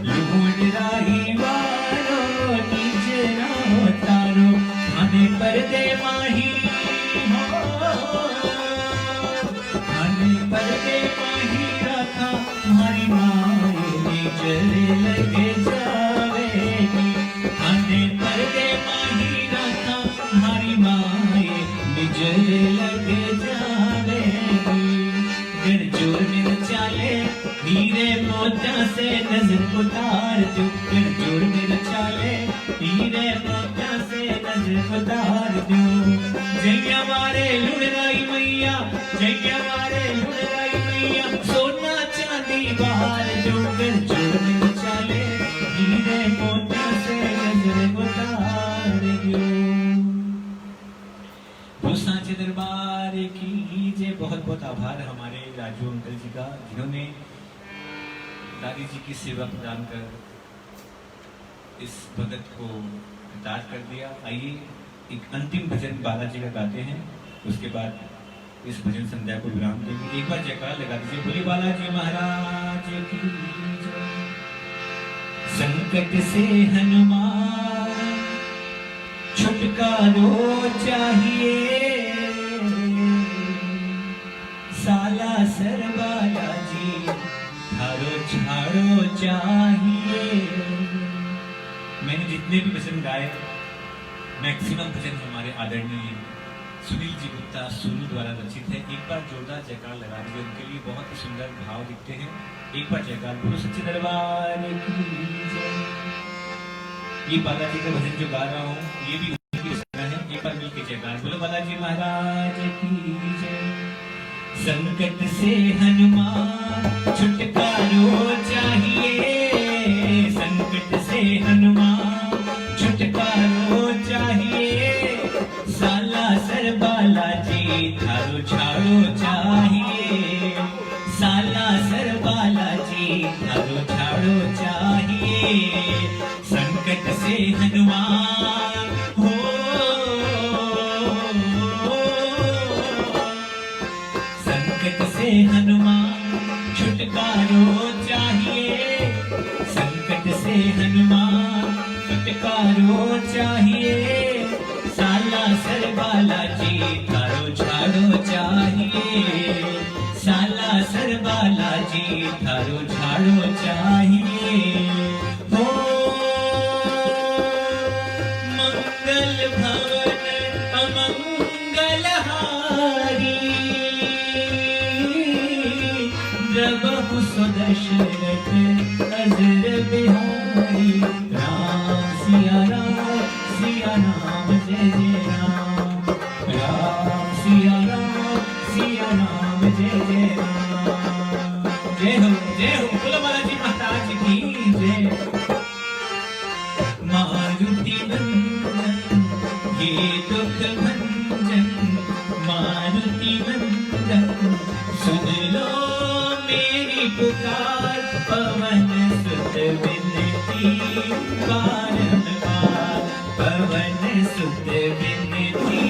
लोड राही वारो नीचे रहो तारो, खाने पर्दे माही हो, खाने पर्दे माही रखा हमारी माए निजर लगे जावेगी, खाने पर्दे माही रखा हमारी माए निजर लगे जावेगी। गरजोर में चाले हीरे मोतिया से नजर उतार दो, गरजोर में चाले हीरे मोतिया से नजर उतार दो। जैया मारे लुड़राई मैया, जैया मारे लुड़राई मैया, सोना चांदी बाहर जो, गरजोर में चाले हीरे मोतिया से नजर उतार दो। साचे दरबार की जय। बहुत बहुत आभार हमारे राजू अंकल जी का, जिन्होंने दादी जी की सेवा प्रदान कर इस भगत को कृतार्थ कर दिया। आइए एक अंतिम भजन बालाजी का गाते हैं, उसके बाद इस भजन संध्या को विराम देंगे। एक बार जयकार लगा दीजिए, बोले बालाजी महाराज की जय। संकट से हनुमान छुटकारो चाहिए, साला सर बालाजी थारो छाड़ो चाहिए। मैंने जितने भी भजन गाए, मैक्सिमम भजन हमारे आदरणीय सुनील जी गुप्ता सोनू द्वारा रचित है। एक बार जोरदार जयकार लगा दीजिए, उनके लिए बहुत ही सुंदर भाव दिखते हैं। एक बार जयकार बोलो सच्चे दरबार की जय। ये बालाजी का भजन जो गा रहा हूँ, ये भी उनकी रचना है। एक बार मिलकर जयकार बोलो बालाजी महाराज की जय। संकट से हनुमान छुटकारो चाहिए, संकट से हनुमान छुटकारो चाहिए, साला सर बालाजी थारो छाड़ो चाहिए, साला सर बालाजी थारो छाड़ो चाहिए। संकट से हनुमान हो, संकट से हनुमान छुटकारो चाहिए, संकट से हनुमान छुटकारो चाहिए, साला सर बालाजी थारो छाड़ो चाहिए, साला सर बालाजी थारो छाड़ो चाहिए। हो मंगल भवन अमंगल हारी, द्रवहु सुदशरथ अजर बिहारी, राम सिया राम जय जय राम, राम सिया राम जय जय राम। जय हो बोलो बालाजी महाराज की जय। मारुति नंदन ये दुख भंजन, मारुति नंदन सुन लो मेरी पुकार, पवन सुत विनती बारंबार, पवन सुत विनती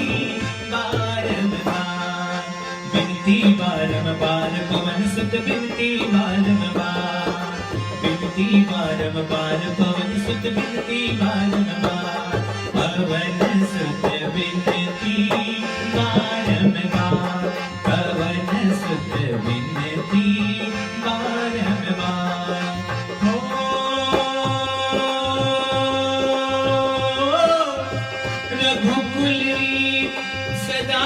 बारंबार, विनती बारंबार, पवन सुत विनती बारंबार, विनती बारंबार, पवन सुत विनती बारंबार, पवन सुत विनती बारंबार, पवन सुत विनती बारंबार। रघुकुल सदा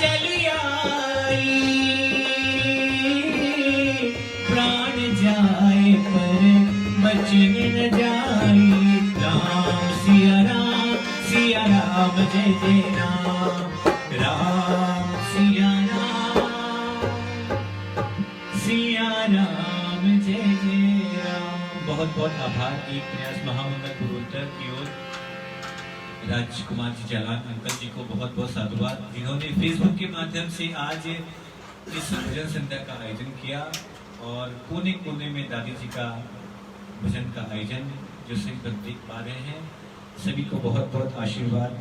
चली आई, प्राण जाए पर बचन न जाई, राम सिया राम जय जय राम, राम सिया राम जय जय राम। बहुत बहुत आभार। एक प्रयास महामंगल पूर्वोत्तर की ओर राजकुमार जी जालान अंकल जी को बहुत बहुत साधुवाद, जिन्होंने फेसबुक के माध्यम से आज इस भजन संध्या का आयोजन किया और कोने कोने में दादी जी का भजन का आयोजन जो सभी भक्त देख पा रहे हैं, सभी को बहुत बहुत आशीर्वाद।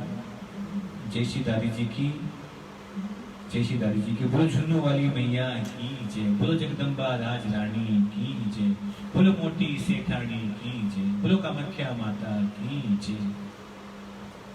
जय श्री दादी जी की, जय श्री दादी जी की। बोलो झुन्नू वाली मैया की जय, बोलो जगदम्बा राज रानी की जय, बोलो मोटी सेठानी की जय, बोलो कामाख्या माता की जय।